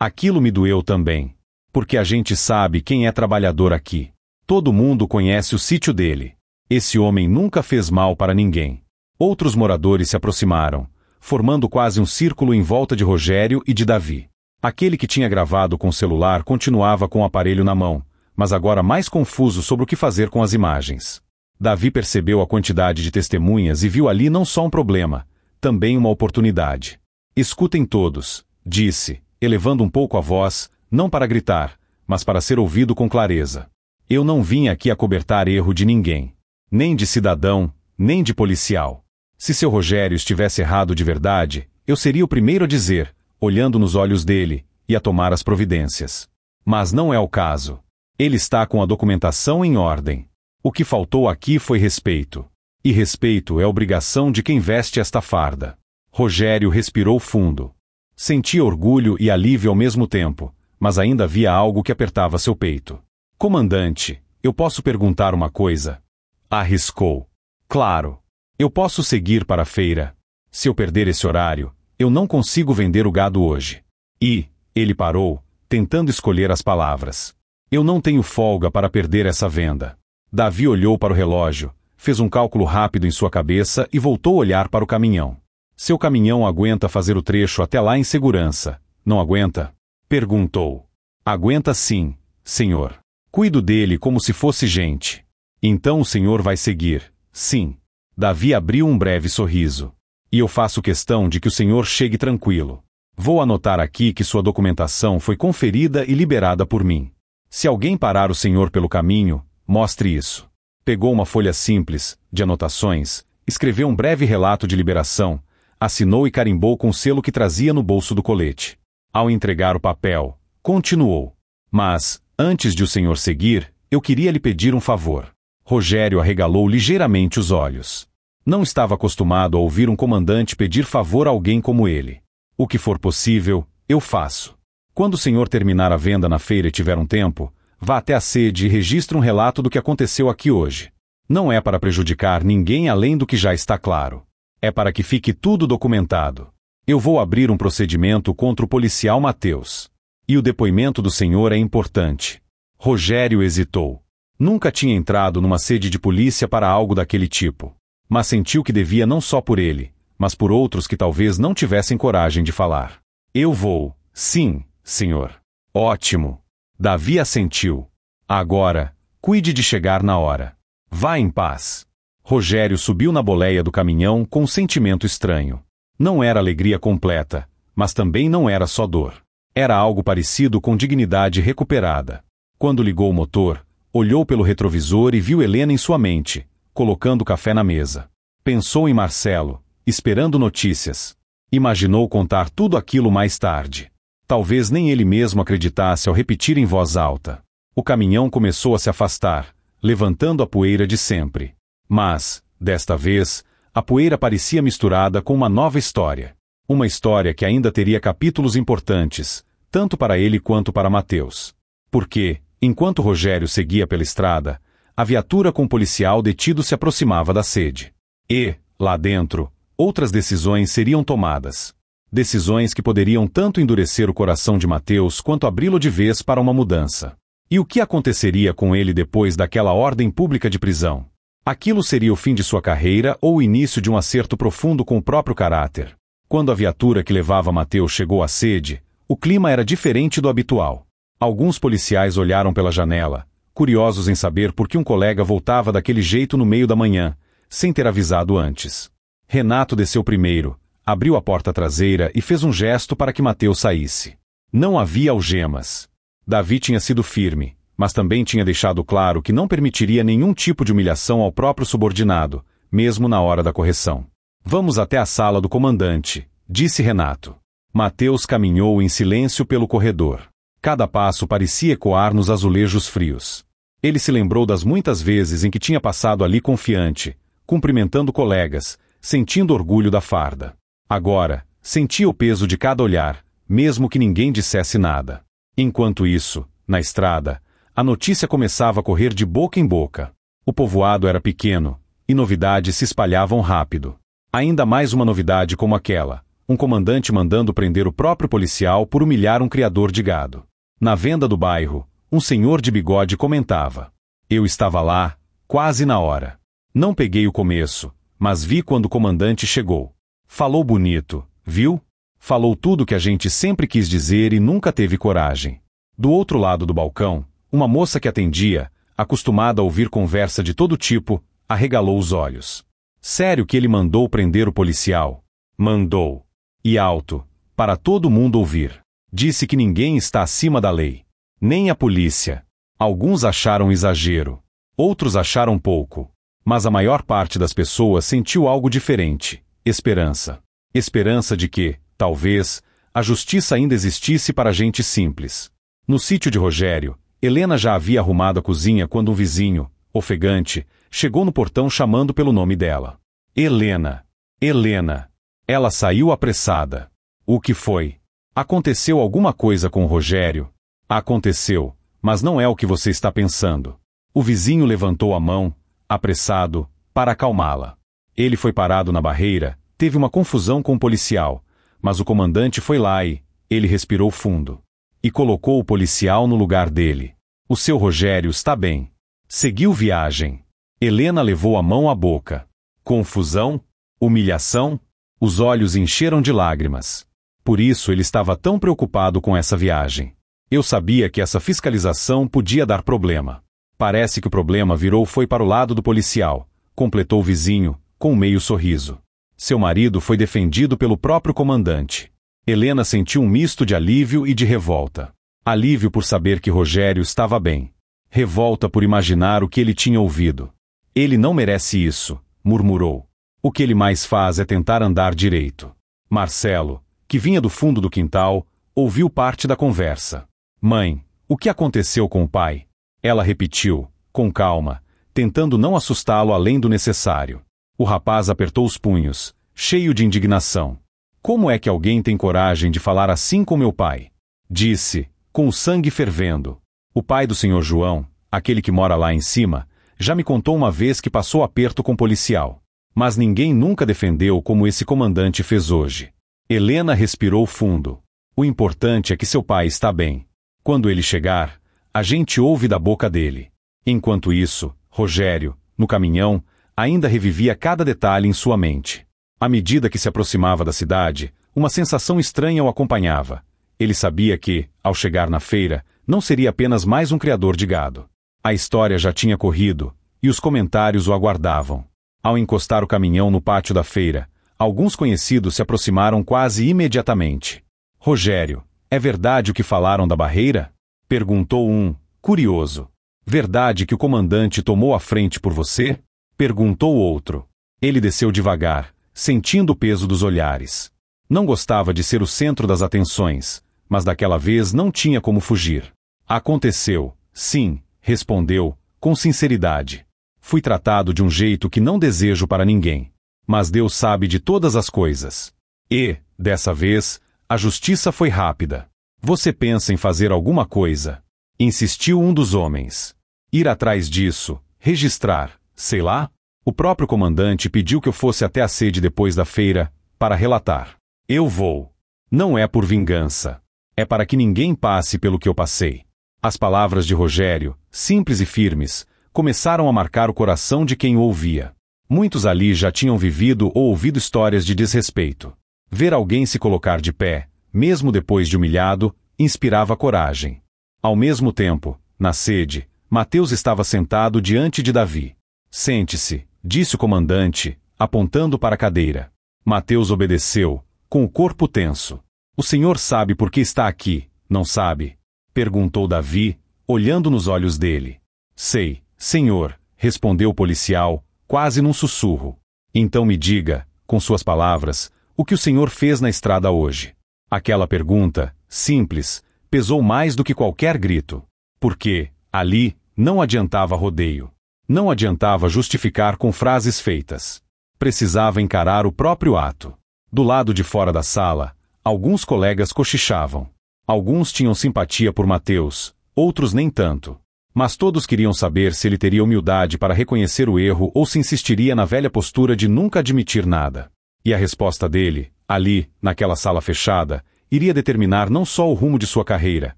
Aquilo me doeu também. Porque a gente sabe quem é trabalhador aqui. Todo mundo conhece o sítio dele. Esse homem nunca fez mal para ninguém. Outros moradores se aproximaram, formando quase um círculo em volta de Rogério e de Davi. Aquele que tinha gravado com o celular continuava com o aparelho na mão, mas agora mais confuso sobre o que fazer com as imagens. Davi percebeu a quantidade de testemunhas e viu ali não só um problema, também uma oportunidade. Escutem todos, disse, elevando um pouco a voz, não para gritar, mas para ser ouvido com clareza. Eu não vim aqui acobertar erro de ninguém. Nem de cidadão, nem de policial. Se seu Rogério estivesse errado de verdade, eu seria o primeiro a dizer, olhando nos olhos dele, e a tomar as providências. Mas não é o caso. Ele está com a documentação em ordem. O que faltou aqui foi respeito. E respeito é obrigação de quem veste esta farda. Rogério respirou fundo. Sentia orgulho e alívio ao mesmo tempo, mas ainda havia algo que apertava seu peito. Comandante, eu posso perguntar uma coisa? Arriscou. Claro. Eu posso seguir para a feira. Se eu perder esse horário, eu não consigo vender o gado hoje. E, ele parou, tentando escolher as palavras. Eu não tenho folga para perder essa venda. Davi olhou para o relógio, fez um cálculo rápido em sua cabeça e voltou a olhar para o caminhão. Seu caminhão aguenta fazer o trecho até lá em segurança, não aguenta? Perguntou. Aguenta sim, senhor. Cuido dele como se fosse gente. Então o senhor vai seguir, sim. Davi abriu um breve sorriso. E eu faço questão de que o senhor chegue tranquilo. Vou anotar aqui que sua documentação foi conferida e liberada por mim. Se alguém parar o senhor pelo caminho, mostre isso. Pegou uma folha simples, de anotações, escreveu um breve relato de liberação, assinou e carimbou com o selo que trazia no bolso do colete. Ao entregar o papel, continuou. Mas, antes de o senhor seguir, eu queria lhe pedir um favor. Rogério arregalou ligeiramente os olhos. Não estava acostumado a ouvir um comandante pedir favor a alguém como ele. O que for possível, eu faço. Quando o senhor terminar a venda na feira e tiver um tempo, vá até a sede e registre um relato do que aconteceu aqui hoje. Não é para prejudicar ninguém além do que já está claro. É para que fique tudo documentado. Eu vou abrir um procedimento contra o policial Mateus. E o depoimento do senhor é importante. Rogério hesitou. Nunca tinha entrado numa sede de polícia para algo daquele tipo. Mas sentiu que devia não só por ele, mas por outros que talvez não tivessem coragem de falar. Eu vou. Sim, senhor. Ótimo. Davi assentiu. Agora, cuide de chegar na hora. Vá em paz. Rogério subiu na boleia do caminhão com um sentimento estranho. Não era alegria completa, mas também não era só dor. Era algo parecido com dignidade recuperada. Quando ligou o motor, olhou pelo retrovisor e viu Helena em sua mente, colocando o café na mesa. Pensou em Marcelo, esperando notícias. Imaginou contar tudo aquilo mais tarde. Talvez nem ele mesmo acreditasse ao repetir em voz alta. O caminhão começou a se afastar, levantando a poeira de sempre. Mas, desta vez, a poeira parecia misturada com uma nova história. Uma história que ainda teria capítulos importantes, tanto para ele quanto para Mateus. Porque, enquanto Rogério seguia pela estrada, a viatura com o policial detido se aproximava da sede. E, lá dentro, outras decisões seriam tomadas. Decisões que poderiam tanto endurecer o coração de Mateus quanto abri-lo de vez para uma mudança. E o que aconteceria com ele depois daquela ordem pública de prisão? Aquilo seria o fim de sua carreira ou o início de um acerto profundo com o próprio caráter. Quando a viatura que levava Mateus chegou à sede, o clima era diferente do habitual. Alguns policiais olharam pela janela, curiosos em saber por que um colega voltava daquele jeito no meio da manhã, sem ter avisado antes. Renato desceu primeiro, abriu a porta traseira e fez um gesto para que Mateus saísse. Não havia algemas. Davi tinha sido firme, mas também tinha deixado claro que não permitiria nenhum tipo de humilhação ao próprio subordinado, mesmo na hora da correção. Vamos até a sala do comandante, disse Renato. Mateus caminhou em silêncio pelo corredor. Cada passo parecia ecoar nos azulejos frios. Ele se lembrou das muitas vezes em que tinha passado ali confiante, cumprimentando colegas, sentindo orgulho da farda. Agora, sentia o peso de cada olhar, mesmo que ninguém dissesse nada. Enquanto isso, na estrada, a notícia começava a correr de boca em boca. O povoado era pequeno, e novidades se espalhavam rápido. Ainda mais uma novidade como aquela, um comandante mandando prender o próprio policial por humilhar um criador de gado. Na venda do bairro, um senhor de bigode comentava. Eu estava lá, quase na hora. Não peguei o começo, mas vi quando o comandante chegou. Falou bonito, viu? Falou tudo que a gente sempre quis dizer e nunca teve coragem. Do outro lado do balcão, uma moça que atendia, acostumada a ouvir conversa de todo tipo, arregalou os olhos. Sério que ele mandou prender o policial? Mandou. E alto, para todo mundo ouvir. Disse que ninguém está acima da lei. Nem a polícia. Alguns acharam exagero. Outros acharam pouco. Mas a maior parte das pessoas sentiu algo diferente: esperança. Esperança de que, talvez, a justiça ainda existisse para gente simples. No sítio de Rogério, Helena já havia arrumado a cozinha quando um vizinho, ofegante, chegou no portão chamando pelo nome dela. Helena! Helena! Ela saiu apressada. O que foi? Aconteceu alguma coisa com o Rogério? Aconteceu, mas não é o que você está pensando. O vizinho levantou a mão, apressado, para acalmá-la. Ele foi parado na barreira, teve uma confusão com o policial, mas o comandante foi lá e ele respirou fundo. E colocou o policial no lugar dele. O seu Rogério está bem. Seguiu viagem. Helena levou a mão à boca. Confusão? Humilhação? Os olhos encheram de lágrimas. Por isso ele estava tão preocupado com essa viagem. Eu sabia que essa fiscalização podia dar problema. Parece que o problema foi para o lado do policial, completou o vizinho, com um meio sorriso. Seu marido foi defendido pelo próprio comandante. Helena sentiu um misto de alívio e de revolta. Alívio por saber que Rogério estava bem. Revolta por imaginar o que ele tinha ouvido. Ele não merece isso, murmurou. O que ele mais faz é tentar andar direito. Marcelo, que vinha do fundo do quintal, ouviu parte da conversa. Mãe, o que aconteceu com o pai? Ela repetiu, com calma, tentando não assustá-lo além do necessário. O rapaz apertou os punhos, cheio de indignação. Como é que alguém tem coragem de falar assim com meu pai? Disse, com o sangue fervendo. O pai do senhor João, aquele que mora lá em cima, já me contou uma vez que passou aperto com policial. Mas ninguém nunca defendeu como esse comandante fez hoje. Helena respirou fundo. O importante é que seu pai está bem. Quando ele chegar, a gente ouve da boca dele. Enquanto isso, Rogério, no caminhão, ainda revivia cada detalhe em sua mente. À medida que se aproximava da cidade, uma sensação estranha o acompanhava. Ele sabia que, ao chegar na feira, não seria apenas mais um criador de gado. A história já tinha corrido, e os comentários o aguardavam. Ao encostar o caminhão no pátio da feira, alguns conhecidos se aproximaram quase imediatamente. Rogério, é verdade o que falaram da barreira? Perguntou um, curioso. Verdade que o comandante tomou a frente por você? Perguntou outro. Ele desceu devagar, sentindo o peso dos olhares. Não gostava de ser o centro das atenções, mas daquela vez não tinha como fugir. Aconteceu, sim, respondeu, com sinceridade. Fui tratado de um jeito que não desejo para ninguém. Mas Deus sabe de todas as coisas. E, dessa vez, a justiça foi rápida. Você pensa em fazer alguma coisa? Insistiu um dos homens. Ir atrás disso, registrar, sei lá? O próprio comandante pediu que eu fosse até a sede depois da feira, para relatar. Eu vou. Não é por vingança. É para que ninguém passe pelo que eu passei. As palavras de Rogério, simples e firmes, começaram a marcar o coração de quem o ouvia. Muitos ali já tinham vivido ou ouvido histórias de desrespeito. Ver alguém se colocar de pé, mesmo depois de humilhado, inspirava coragem. Ao mesmo tempo, na sede, Mateus estava sentado diante de Davi. Sente-se, disse o comandante, apontando para a cadeira. Mateus obedeceu, com o corpo tenso. O senhor sabe por que está aqui, não sabe? Perguntou Davi, olhando nos olhos dele. Sei, senhor, respondeu o policial, quase num sussurro. Então me diga, com suas palavras, o que o senhor fez na estrada hoje. Aquela pergunta, simples, pesou mais do que qualquer grito. Porque, ali, não adiantava rodeio. Não adiantava justificar com frases feitas. Precisava encarar o próprio ato. Do lado de fora da sala, alguns colegas cochichavam. Alguns tinham simpatia por Mateus, outros nem tanto. Mas todos queriam saber se ele teria humildade para reconhecer o erro ou se insistiria na velha postura de nunca admitir nada. E a resposta dele, ali, naquela sala fechada, iria determinar não só o rumo de sua carreira,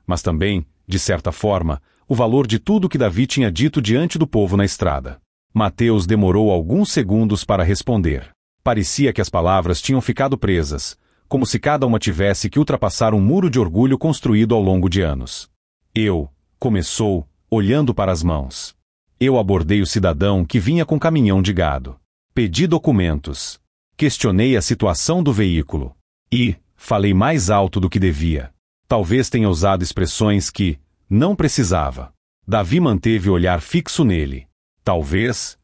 mas também, de certa forma, o valor de tudo que Davi tinha dito diante do povo na estrada. Mateus demorou alguns segundos para responder. Parecia que as palavras tinham ficado presas, como se cada uma tivesse que ultrapassar um muro de orgulho construído ao longo de anos. Começou, olhando para as mãos. Eu abordei o cidadão que vinha com caminhão de gado. Pedi documentos. Questionei a situação do veículo. E falei mais alto do que devia. Talvez tenha usado expressões que não precisava. Davi manteve o olhar fixo nele. Talvez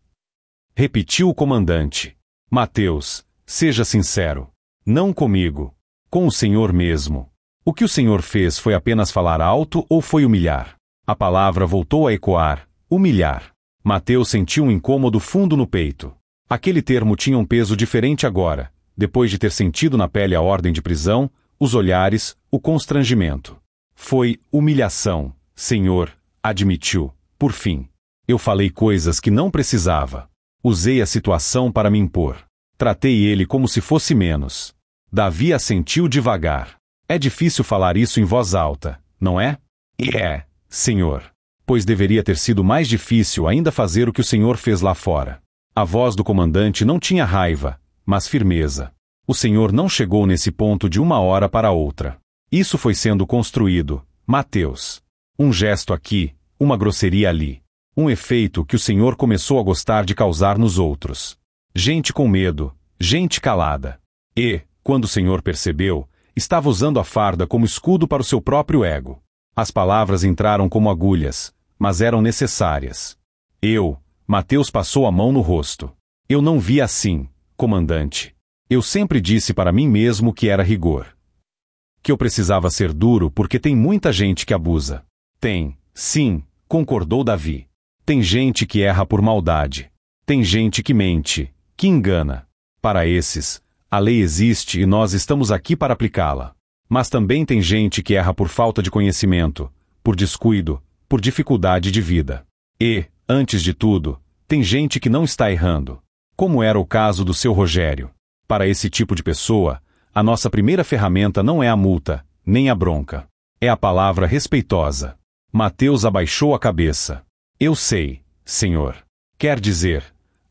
Repetiu o comandante. Mateus, seja sincero. Não comigo. Com o senhor mesmo. O que o senhor fez foi apenas falar alto ou foi humilhar? A palavra voltou a ecoar. Humilhar. Mateus sentiu um incômodo fundo no peito. Aquele termo tinha um peso diferente agora, depois de ter sentido na pele a ordem de prisão, os olhares, o constrangimento. Foi humilhação, senhor, admitiu. Por fim. Eu falei coisas que não precisava. Usei a situação para me impor. Tratei ele como se fosse menos. Davi assentiu devagar. É difícil falar isso em voz alta, não é? É, senhor. Pois deveria ter sido mais difícil ainda fazer o que o senhor fez lá fora. A voz do comandante não tinha raiva, mas firmeza. O senhor não chegou nesse ponto de uma hora para outra. Isso foi sendo construído, Mateus. Um gesto aqui, uma grosseria ali. Um efeito que o senhor começou a gostar de causar nos outros. Gente com medo, gente calada. E, quando o senhor percebeu, estava usando a farda como escudo para o seu próprio ego. As palavras entraram como agulhas, mas eram necessárias. Mateus passou a mão no rosto. Eu não vi assim, comandante. Eu sempre disse para mim mesmo que era rigor. Que eu precisava ser duro porque tem muita gente que abusa. Tem, sim, concordou Davi. Tem gente que erra por maldade. Tem gente que mente, que engana. Para esses, a lei existe e nós estamos aqui para aplicá-la. Mas também tem gente que erra por falta de conhecimento, por descuido, por dificuldade de vida. E, antes de tudo, tem gente que não está errando. Como era o caso do seu Rogério. Para esse tipo de pessoa, a nossa primeira ferramenta não é a multa, nem a bronca. É a palavra respeitosa. Mateus abaixou a cabeça. Eu sei, senhor. Quer dizer,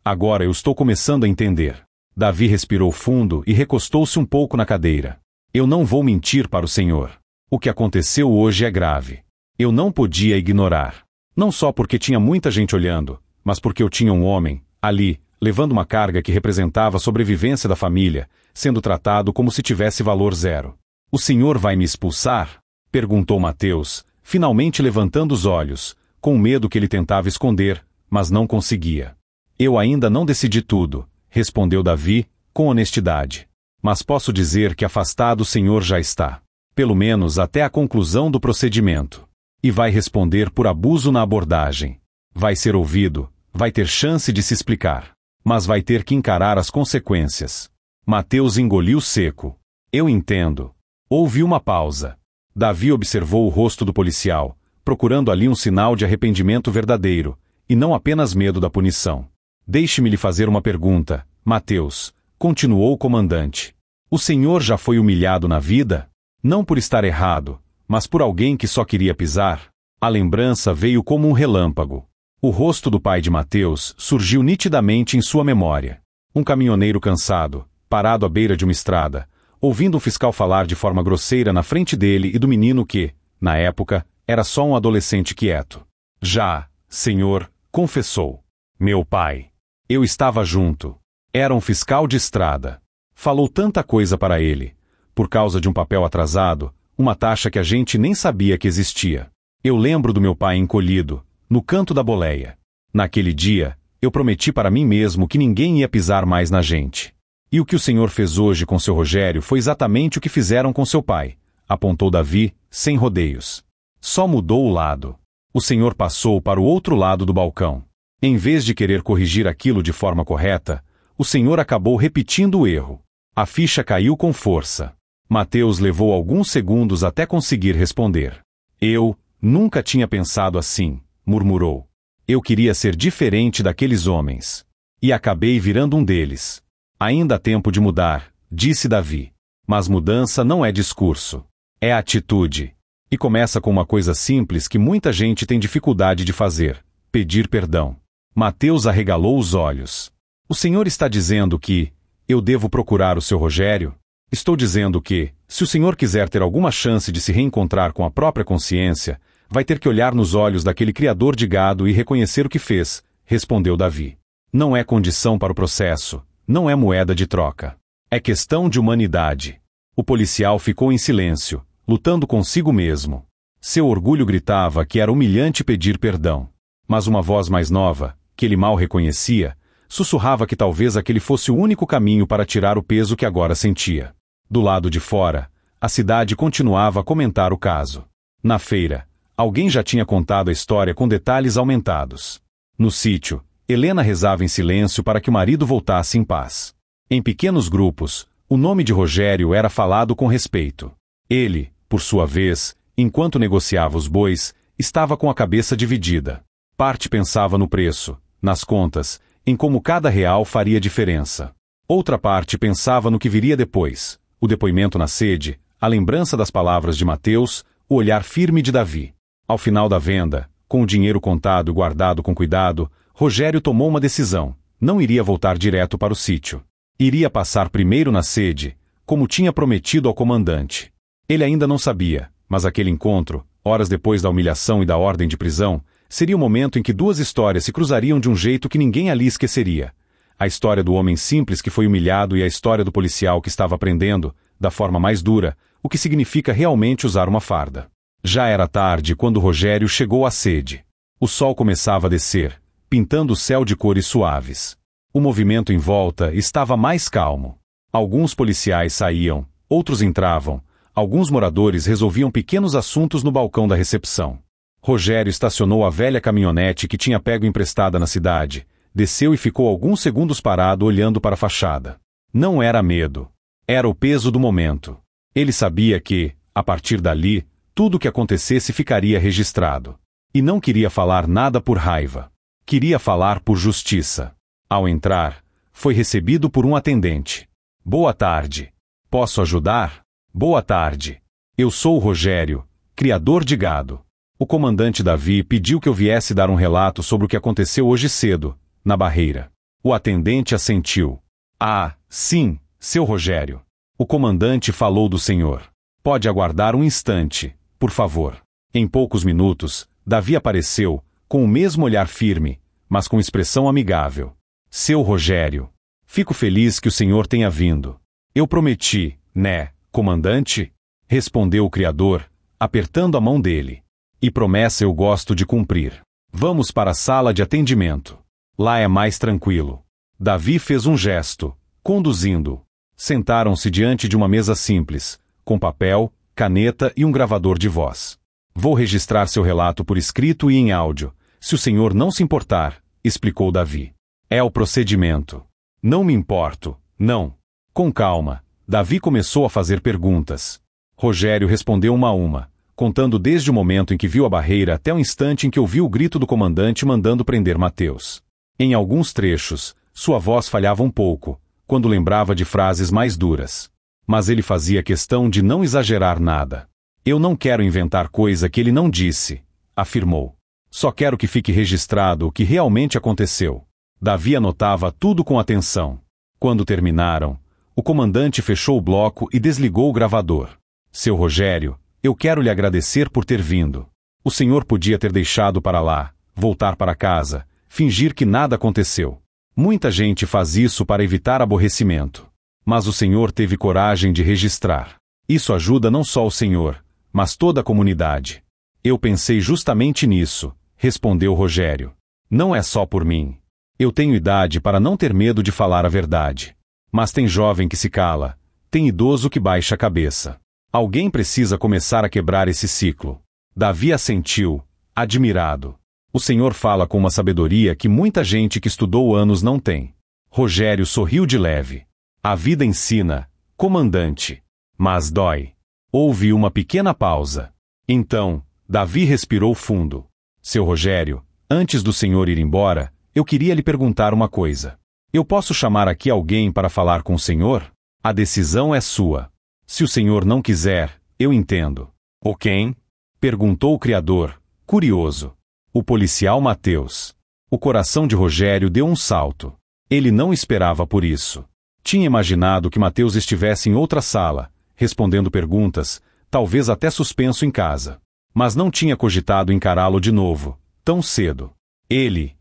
agora eu estou começando a entender. Davi respirou fundo e recostou-se um pouco na cadeira. Eu não vou mentir para o senhor. O que aconteceu hoje é grave. Eu não podia ignorar. Não só porque tinha muita gente olhando, mas porque eu tinha um homem, ali, levando uma carga que representava a sobrevivência da família, sendo tratado como se tivesse valor zero. O senhor vai me expulsar? Perguntou Mateus, finalmente levantando os olhos, com o medo que ele tentava esconder, mas não conseguia. Eu ainda não decidi tudo, respondeu Davi, com honestidade. Mas posso dizer que afastado o senhor já está. Pelo menos até a conclusão do procedimento. E vai responder por abuso na abordagem. Vai ser ouvido, vai ter chance de se explicar. Mas vai ter que encarar as consequências. Mateus engoliu seco. Eu entendo. Houve uma pausa. Davi observou o rosto do policial, procurando ali um sinal de arrependimento verdadeiro, e não apenas medo da punição. Deixe-me lhe fazer uma pergunta, Mateus, continuou o comandante. O senhor já foi humilhado na vida? Não por estar errado, mas por alguém que só queria pisar? A lembrança veio como um relâmpago. O rosto do pai de Mateus surgiu nitidamente em sua memória. Um caminhoneiro cansado, parado à beira de uma estrada, ouvindo um fiscal falar de forma grosseira na frente dele e do menino que, na época, era só um adolescente quieto. Já, senhor, confessou. Meu pai. Eu estava junto. Era um fiscal de estrada. Falou tanta coisa para ele. Por causa de um papel atrasado, uma taxa que a gente nem sabia que existia. Eu lembro do meu pai encolhido, no canto da boleia. Naquele dia, eu prometi para mim mesmo que ninguém ia pisar mais na gente. E o que o senhor fez hoje com seu Rogério foi exatamente o que fizeram com seu pai, apontou Davi, sem rodeios. Só mudou o lado. O senhor passou para o outro lado do balcão. Em vez de querer corrigir aquilo de forma correta, o senhor acabou repetindo o erro. A ficha caiu com força. Mateus levou alguns segundos até conseguir responder. Eu nunca tinha pensado assim, murmurou. Eu queria ser diferente daqueles homens. E acabei virando um deles. Ainda há tempo de mudar, disse Davi. Mas mudança não é discurso. É atitude. E começa com uma coisa simples que muita gente tem dificuldade de fazer: pedir perdão. Mateus arregalou os olhos. O senhor está dizendo que eu devo procurar o seu Rogério? Estou dizendo que, se o senhor quiser ter alguma chance de se reencontrar com a própria consciência, vai ter que olhar nos olhos daquele criador de gado e reconhecer o que fez, respondeu Davi. Não é condição para o processo, não é moeda de troca. É questão de humanidade. O policial ficou em silêncio, lutando consigo mesmo. Seu orgulho gritava que era humilhante pedir perdão. Mas uma voz mais nova, que ele mal reconhecia, Sussurrava que talvez aquele fosse o único caminho para tirar o peso que agora sentia. Do lado de fora, a cidade continuava a comentar o caso. Na feira, alguém já tinha contado a história com detalhes aumentados. No sítio, Helena rezava em silêncio para que o marido voltasse em paz. Em pequenos grupos, o nome de Rogério era falado com respeito. Ele, por sua vez, enquanto negociava os bois, estava com a cabeça dividida. Parte pensava no preço, nas contas, em como cada real faria diferença. Outra parte pensava no que viria depois, o depoimento na sede, a lembrança das palavras de Mateus, o olhar firme de Davi. Ao final da venda, com o dinheiro contado e guardado com cuidado, Rogério tomou uma decisão: não iria voltar direto para o sítio. Iria passar primeiro na sede, como tinha prometido ao comandante. Ele ainda não sabia, mas aquele encontro, horas depois da humilhação e da ordem de prisão, seria o momento em que duas histórias se cruzariam de um jeito que ninguém ali esqueceria. A história do homem simples que foi humilhado e a história do policial que estava aprendendo, da forma mais dura, o que significa realmente usar uma farda. Já era tarde quando Rogério chegou à sede. O sol começava a descer, pintando o céu de cores suaves. O movimento em volta estava mais calmo. Alguns policiais saíam, outros entravam. Alguns moradores resolviam pequenos assuntos no balcão da recepção. Rogério estacionou a velha caminhonete que tinha pego emprestada na cidade, desceu e ficou alguns segundos parado olhando para a fachada. Não era medo. Era o peso do momento. Ele sabia que, a partir dali, tudo o que acontecesse ficaria registrado. E não queria falar nada por raiva. Queria falar por justiça. Ao entrar, foi recebido por um atendente. Boa tarde. Posso ajudar? Boa tarde. Eu sou o Rogério, criador de gado. O comandante Davi pediu que eu viesse dar um relato sobre o que aconteceu hoje cedo, na barreira. O atendente assentiu. Ah, sim, seu Rogério. O comandante falou do senhor. Pode aguardar um instante, por favor. Em poucos minutos, Davi apareceu, com o mesmo olhar firme, mas com expressão amigável. Seu Rogério, fico feliz que o senhor tenha vindo. Eu prometi, né, comandante? Respondeu o criador, apertando a mão dele. E promessa eu gosto de cumprir. Vamos para a sala de atendimento. Lá é mais tranquilo. Davi fez um gesto, conduzindo. Sentaram-se diante de uma mesa simples, com papel, caneta e um gravador de voz. Vou registrar seu relato por escrito e em áudio, se o senhor não se importar, explicou Davi. É o procedimento. Não me importo, não. Com calma, Davi começou a fazer perguntas. Rogério respondeu uma a uma, contando desde o momento em que viu a barreira até o instante em que ouviu o grito do comandante mandando prender Mateus. Em alguns trechos, sua voz falhava um pouco, quando lembrava de frases mais duras. Mas ele fazia questão de não exagerar nada. Eu não quero inventar coisa que ele não disse, afirmou. Só quero que fique registrado o que realmente aconteceu. Davi anotava tudo com atenção. Quando terminaram, o comandante fechou o bloco e desligou o gravador. Seu Rogério, eu quero lhe agradecer por ter vindo. O senhor podia ter deixado para lá, voltar para casa, fingir que nada aconteceu. Muita gente faz isso para evitar aborrecimento. Mas o senhor teve coragem de registrar. Isso ajuda não só o senhor, mas toda a comunidade. Eu pensei justamente nisso, respondeu Rogério. Não é só por mim. Eu tenho idade para não ter medo de falar a verdade. Mas tem jovem que se cala, tem idoso que baixa a cabeça. Alguém precisa começar a quebrar esse ciclo. Davi assentiu, admirado. O senhor fala com uma sabedoria que muita gente que estudou anos não tem. Rogério sorriu de leve. A vida ensina, comandante. Mas dói. Houve uma pequena pausa. Então, Davi respirou fundo. Seu Rogério, antes do senhor ir embora, eu queria lhe perguntar uma coisa. Eu posso chamar aqui alguém para falar com o senhor? A decisão é sua. Se o senhor não quiser, eu entendo. O quem? Perguntou o criador, curioso. O policial Mateus. O coração de Rogério deu um salto. Ele não esperava por isso. Tinha imaginado que Mateus estivesse em outra sala, respondendo perguntas, talvez até suspenso em casa. Mas não tinha cogitado encará-lo de novo, tão cedo. Ele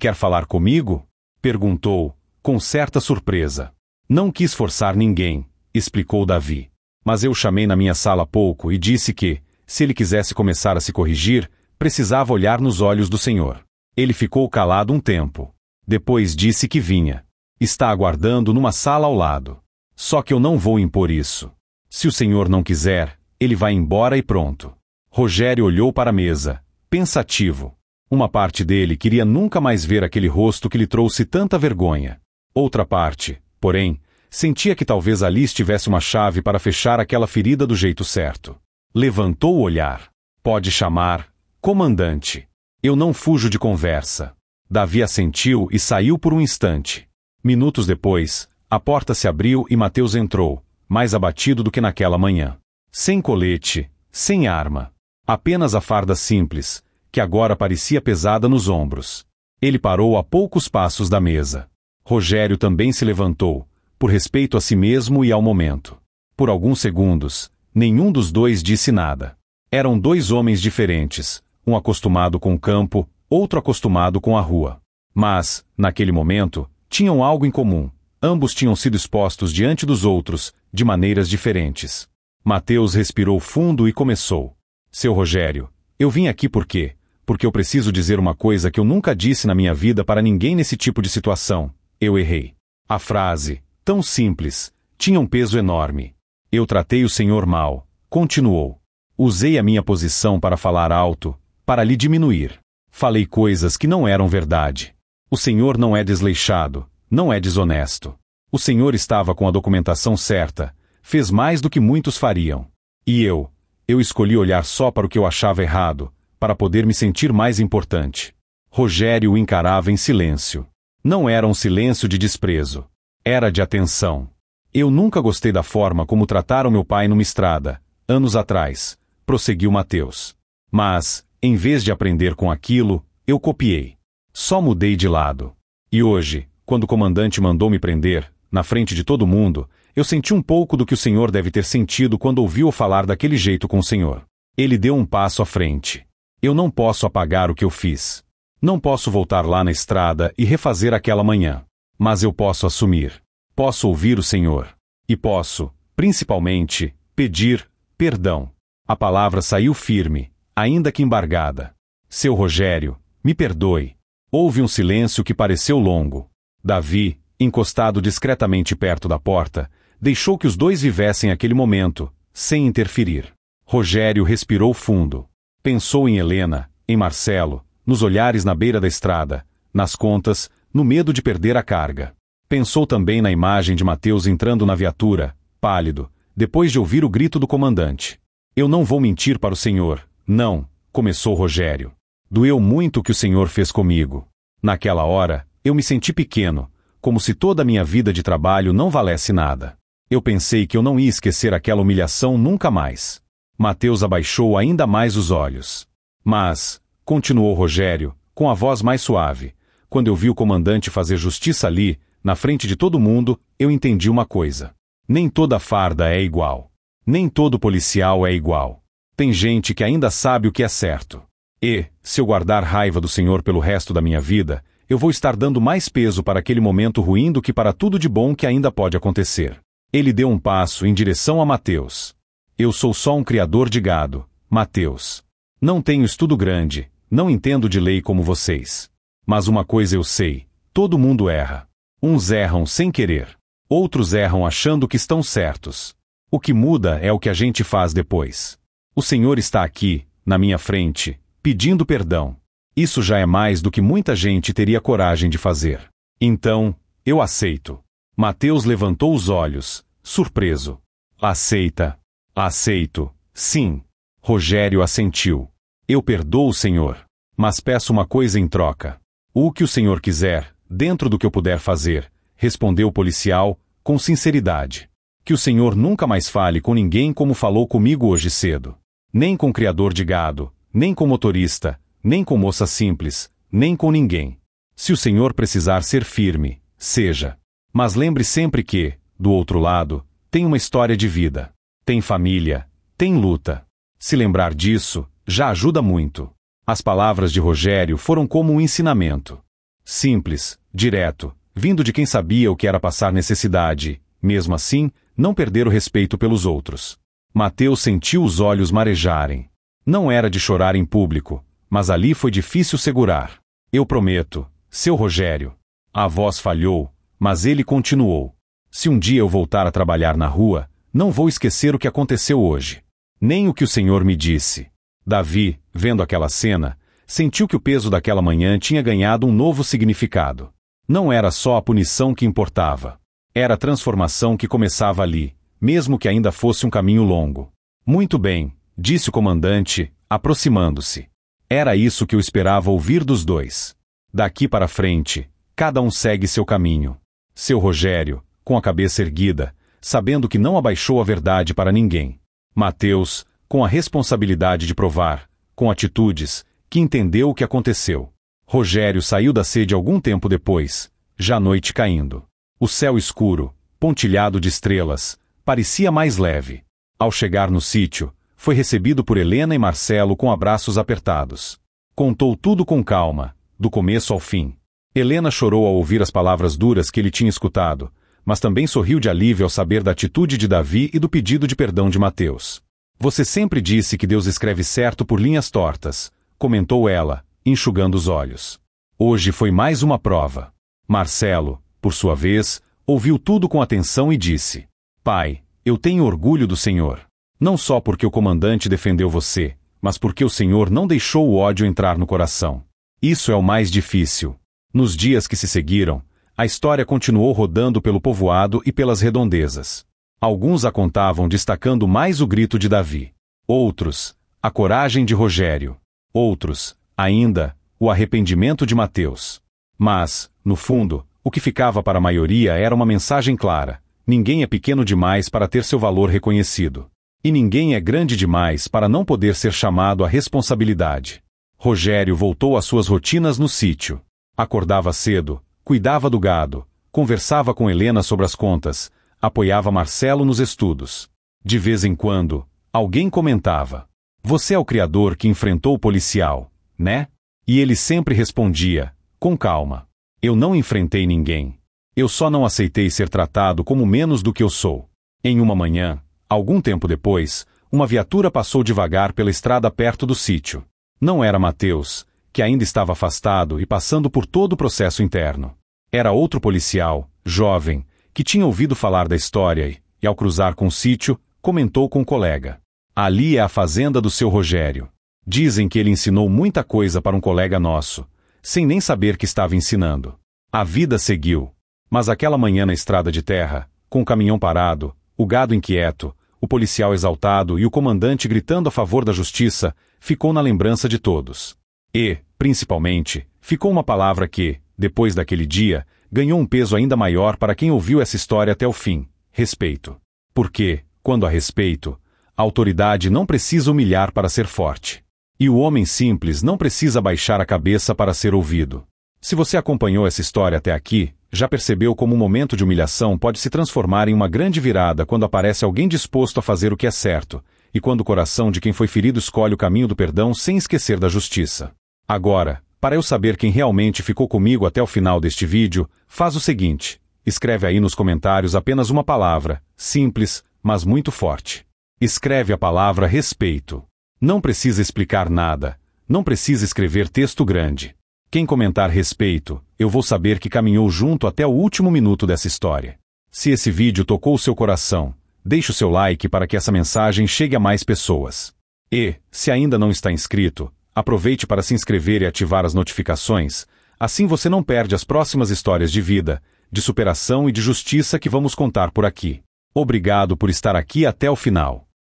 quer falar comigo? Perguntou, com certa surpresa. Não quis forçar ninguém, explicou Davi. Mas eu o chamei na minha sala há pouco e disse que, se ele quisesse começar a se corrigir, precisava olhar nos olhos do senhor. Ele ficou calado um tempo. Depois disse que vinha. Está aguardando numa sala ao lado. Só que eu não vou impor isso. Se o senhor não quiser, ele vai embora e pronto. Rogério olhou para a mesa, pensativo. Uma parte dele queria nunca mais ver aquele rosto que lhe trouxe tanta vergonha. Outra parte, porém, sentia que talvez ali estivesse uma chave para fechar aquela ferida do jeito certo. Levantou o olhar. Pode chamar, comandante. Eu não fujo de conversa. Davi assentiu e saiu por um instante. Minutos depois, a porta se abriu e Mateus entrou, mais abatido do que naquela manhã. Sem colete, sem arma. Apenas a farda simples, que agora parecia pesada nos ombros. Ele parou a poucos passos da mesa. Rogério também se levantou, por respeito a si mesmo e ao momento. Por alguns segundos, nenhum dos dois disse nada. Eram dois homens diferentes, um acostumado com o campo, outro acostumado com a rua. Mas, naquele momento, tinham algo em comum. Ambos tinham sido expostos diante dos outros, de maneiras diferentes. Mateus respirou fundo e começou. Seu Rogério, eu vim aqui por quê? Porque eu preciso dizer uma coisa que eu nunca disse na minha vida para ninguém nesse tipo de situação. Eu errei. A frase, tão simples, tinha um peso enorme. Eu tratei o senhor mal, continuou. Usei a minha posição para falar alto, para lhe diminuir. Falei coisas que não eram verdade. O senhor não é desleixado, não é desonesto. O senhor estava com a documentação certa, fez mais do que muitos fariam. E eu escolhi olhar só para o que eu achava errado, para poder me sentir mais importante. Rogério o encarava em silêncio. Não era um silêncio de desprezo. Era de atenção. Eu nunca gostei da forma como trataram meu pai numa estrada, anos atrás, prosseguiu Mateus. Mas, em vez de aprender com aquilo, eu copiei. Só mudei de lado. E hoje, quando o comandante mandou me prender, na frente de todo mundo, eu senti um pouco do que o senhor deve ter sentido quando ouviu falar daquele jeito com o senhor. Ele deu um passo à frente. Eu não posso apagar o que eu fiz. Não posso voltar lá na estrada e refazer aquela manhã. Mas eu posso assumir. Posso ouvir o senhor. E posso, principalmente, pedir perdão. A palavra saiu firme, ainda que embargada. Seu Rogério, me perdoe. Houve um silêncio que pareceu longo. Davi, encostado discretamente perto da porta, deixou que os dois vivessem aquele momento, sem interferir. Rogério respirou fundo. Pensou em Helena, em Marcelo, nos olhares na beira da estrada, nas contas, no medo de perder a carga. Pensou também na imagem de Mateus entrando na viatura, pálido, depois de ouvir o grito do comandante. Eu não vou mentir para o senhor, não, começou Rogério. Doeu muito o que o senhor fez comigo. Naquela hora, eu me senti pequeno, como se toda a minha vida de trabalho não valesse nada. Eu pensei que eu não ia esquecer aquela humilhação nunca mais. Mateus abaixou ainda mais os olhos. Mas, continuou Rogério, com a voz mais suave, quando eu vi o comandante fazer justiça ali, na frente de todo mundo, eu entendi uma coisa. Nem toda farda é igual. Nem todo policial é igual. Tem gente que ainda sabe o que é certo. E, se eu guardar raiva do senhor pelo resto da minha vida, eu vou estar dando mais peso para aquele momento ruim do que para tudo de bom que ainda pode acontecer. Ele deu um passo em direção a Mateus. Eu sou só um criador de gado, Mateus. Não tenho estudo grande, não entendo de lei como vocês. Mas uma coisa eu sei, todo mundo erra. Uns erram sem querer. Outros erram achando que estão certos. O que muda é o que a gente faz depois. O senhor está aqui, na minha frente, pedindo perdão. Isso já é mais do que muita gente teria coragem de fazer. Então, eu aceito. Mateus levantou os olhos, surpreso. Aceita. Aceito. Sim. Rogério assentiu. Eu perdoo o senhor. Mas peço uma coisa em troca. O que o senhor quiser, dentro do que eu puder fazer, respondeu o policial, com sinceridade. Que o senhor nunca mais fale com ninguém como falou comigo hoje cedo. Nem com criador de gado, nem com motorista, nem com moça simples, nem com ninguém. Se o senhor precisar ser firme, seja. Mas lembre sempre que, do outro lado, tem uma história de vida. Tem família, tem luta. Se lembrar disso, já ajuda muito. As palavras de Rogério foram como um ensinamento. Simples, direto, vindo de quem sabia o que era passar necessidade, mesmo assim, não perder o respeito pelos outros. Mateus sentiu os olhos marejarem. Não era de chorar em público, mas ali foi difícil segurar. Eu prometo, seu Rogério. A voz falhou, mas ele continuou. Se um dia eu voltar a trabalhar na rua, não vou esquecer o que aconteceu hoje. Nem o que o Senhor me disse. Davi, vendo aquela cena, sentiu que o peso daquela manhã tinha ganhado um novo significado. Não era só a punição que importava. Era a transformação que começava ali, mesmo que ainda fosse um caminho longo. Muito bem, disse o comandante, aproximando-se. Era isso que eu esperava ouvir dos dois. Daqui para frente, cada um segue seu caminho. Seu Rogério, com a cabeça erguida, sabendo que não abaixou a verdade para ninguém. Mateus, com a responsabilidade de provar, com atitudes, que entendeu o que aconteceu. Rogério saiu da sede algum tempo depois, já noite caindo. O céu escuro, pontilhado de estrelas, parecia mais leve. Ao chegar no sítio, foi recebido por Helena e Marcelo com abraços apertados. Contou tudo com calma, do começo ao fim. Helena chorou ao ouvir as palavras duras que ele tinha escutado, mas também sorriu de alívio ao saber da atitude de Davi e do pedido de perdão de Mateus. Você sempre disse que Deus escreve certo por linhas tortas, comentou ela, enxugando os olhos. Hoje foi mais uma prova. Marcelo, por sua vez, ouviu tudo com atenção e disse: Pai, eu tenho orgulho do Senhor. Não só porque o comandante defendeu você, mas porque o Senhor não deixou o ódio entrar no coração. Isso é o mais difícil. Nos dias que se seguiram, a história continuou rodando pelo povoado e pelas redondezas. Alguns a contavam destacando mais o grito de Davi. Outros, a coragem de Rogério. Outros, ainda, o arrependimento de Mateus. Mas, no fundo, o que ficava para a maioria era uma mensagem clara: ninguém é pequeno demais para ter seu valor reconhecido. E ninguém é grande demais para não poder ser chamado à responsabilidade. Rogério voltou às suas rotinas no sítio. Acordava cedo, cuidava do gado, conversava com Helena sobre as contas, apoiava Marcelo nos estudos. De vez em quando, alguém comentava: Você é o criador que enfrentou o policial, né? E ele sempre respondia, com calma: Eu não enfrentei ninguém. Eu só não aceitei ser tratado como menos do que eu sou. Em uma manhã, algum tempo depois, uma viatura passou devagar pela estrada perto do sítio. Não era Mateus, que ainda estava afastado e passando por todo o processo interno. Era outro policial, jovem, que tinha ouvido falar da história e, ao cruzar com o sítio, comentou com um colega: Ali é a fazenda do seu Rogério. Dizem que ele ensinou muita coisa para um colega nosso, sem nem saber que estava ensinando. A vida seguiu. Mas aquela manhã na estrada de terra, com o caminhão parado, o gado inquieto, o policial exaltado e o comandante gritando a favor da justiça, ficou na lembrança de todos. E, principalmente, ficou uma palavra que, depois daquele dia, ganhou um peso ainda maior para quem ouviu essa história até o fim: respeito. Porque, quando há respeito, a autoridade não precisa humilhar para ser forte. E o homem simples não precisa baixar a cabeça para ser ouvido. Se você acompanhou essa história até aqui, já percebeu como um momento de humilhação pode se transformar em uma grande virada quando aparece alguém disposto a fazer o que é certo, e quando o coração de quem foi ferido escolhe o caminho do perdão sem esquecer da justiça. Agora, para eu saber quem realmente ficou comigo até o final deste vídeo, faz o seguinte: escreve aí nos comentários apenas uma palavra, simples, mas muito forte. Escreve a palavra respeito. Não precisa explicar nada, não precisa escrever texto grande. Quem comentar respeito, eu vou saber que caminhou junto até o último minuto dessa história. Se esse vídeo tocou o seu coração, deixe o seu like para que essa mensagem chegue a mais pessoas. E, se ainda não está inscrito, aproveite para se inscrever e ativar as notificações, assim você não perde as próximas histórias de vida, de superação e de justiça que vamos contar por aqui. Obrigado por estar aqui até o final.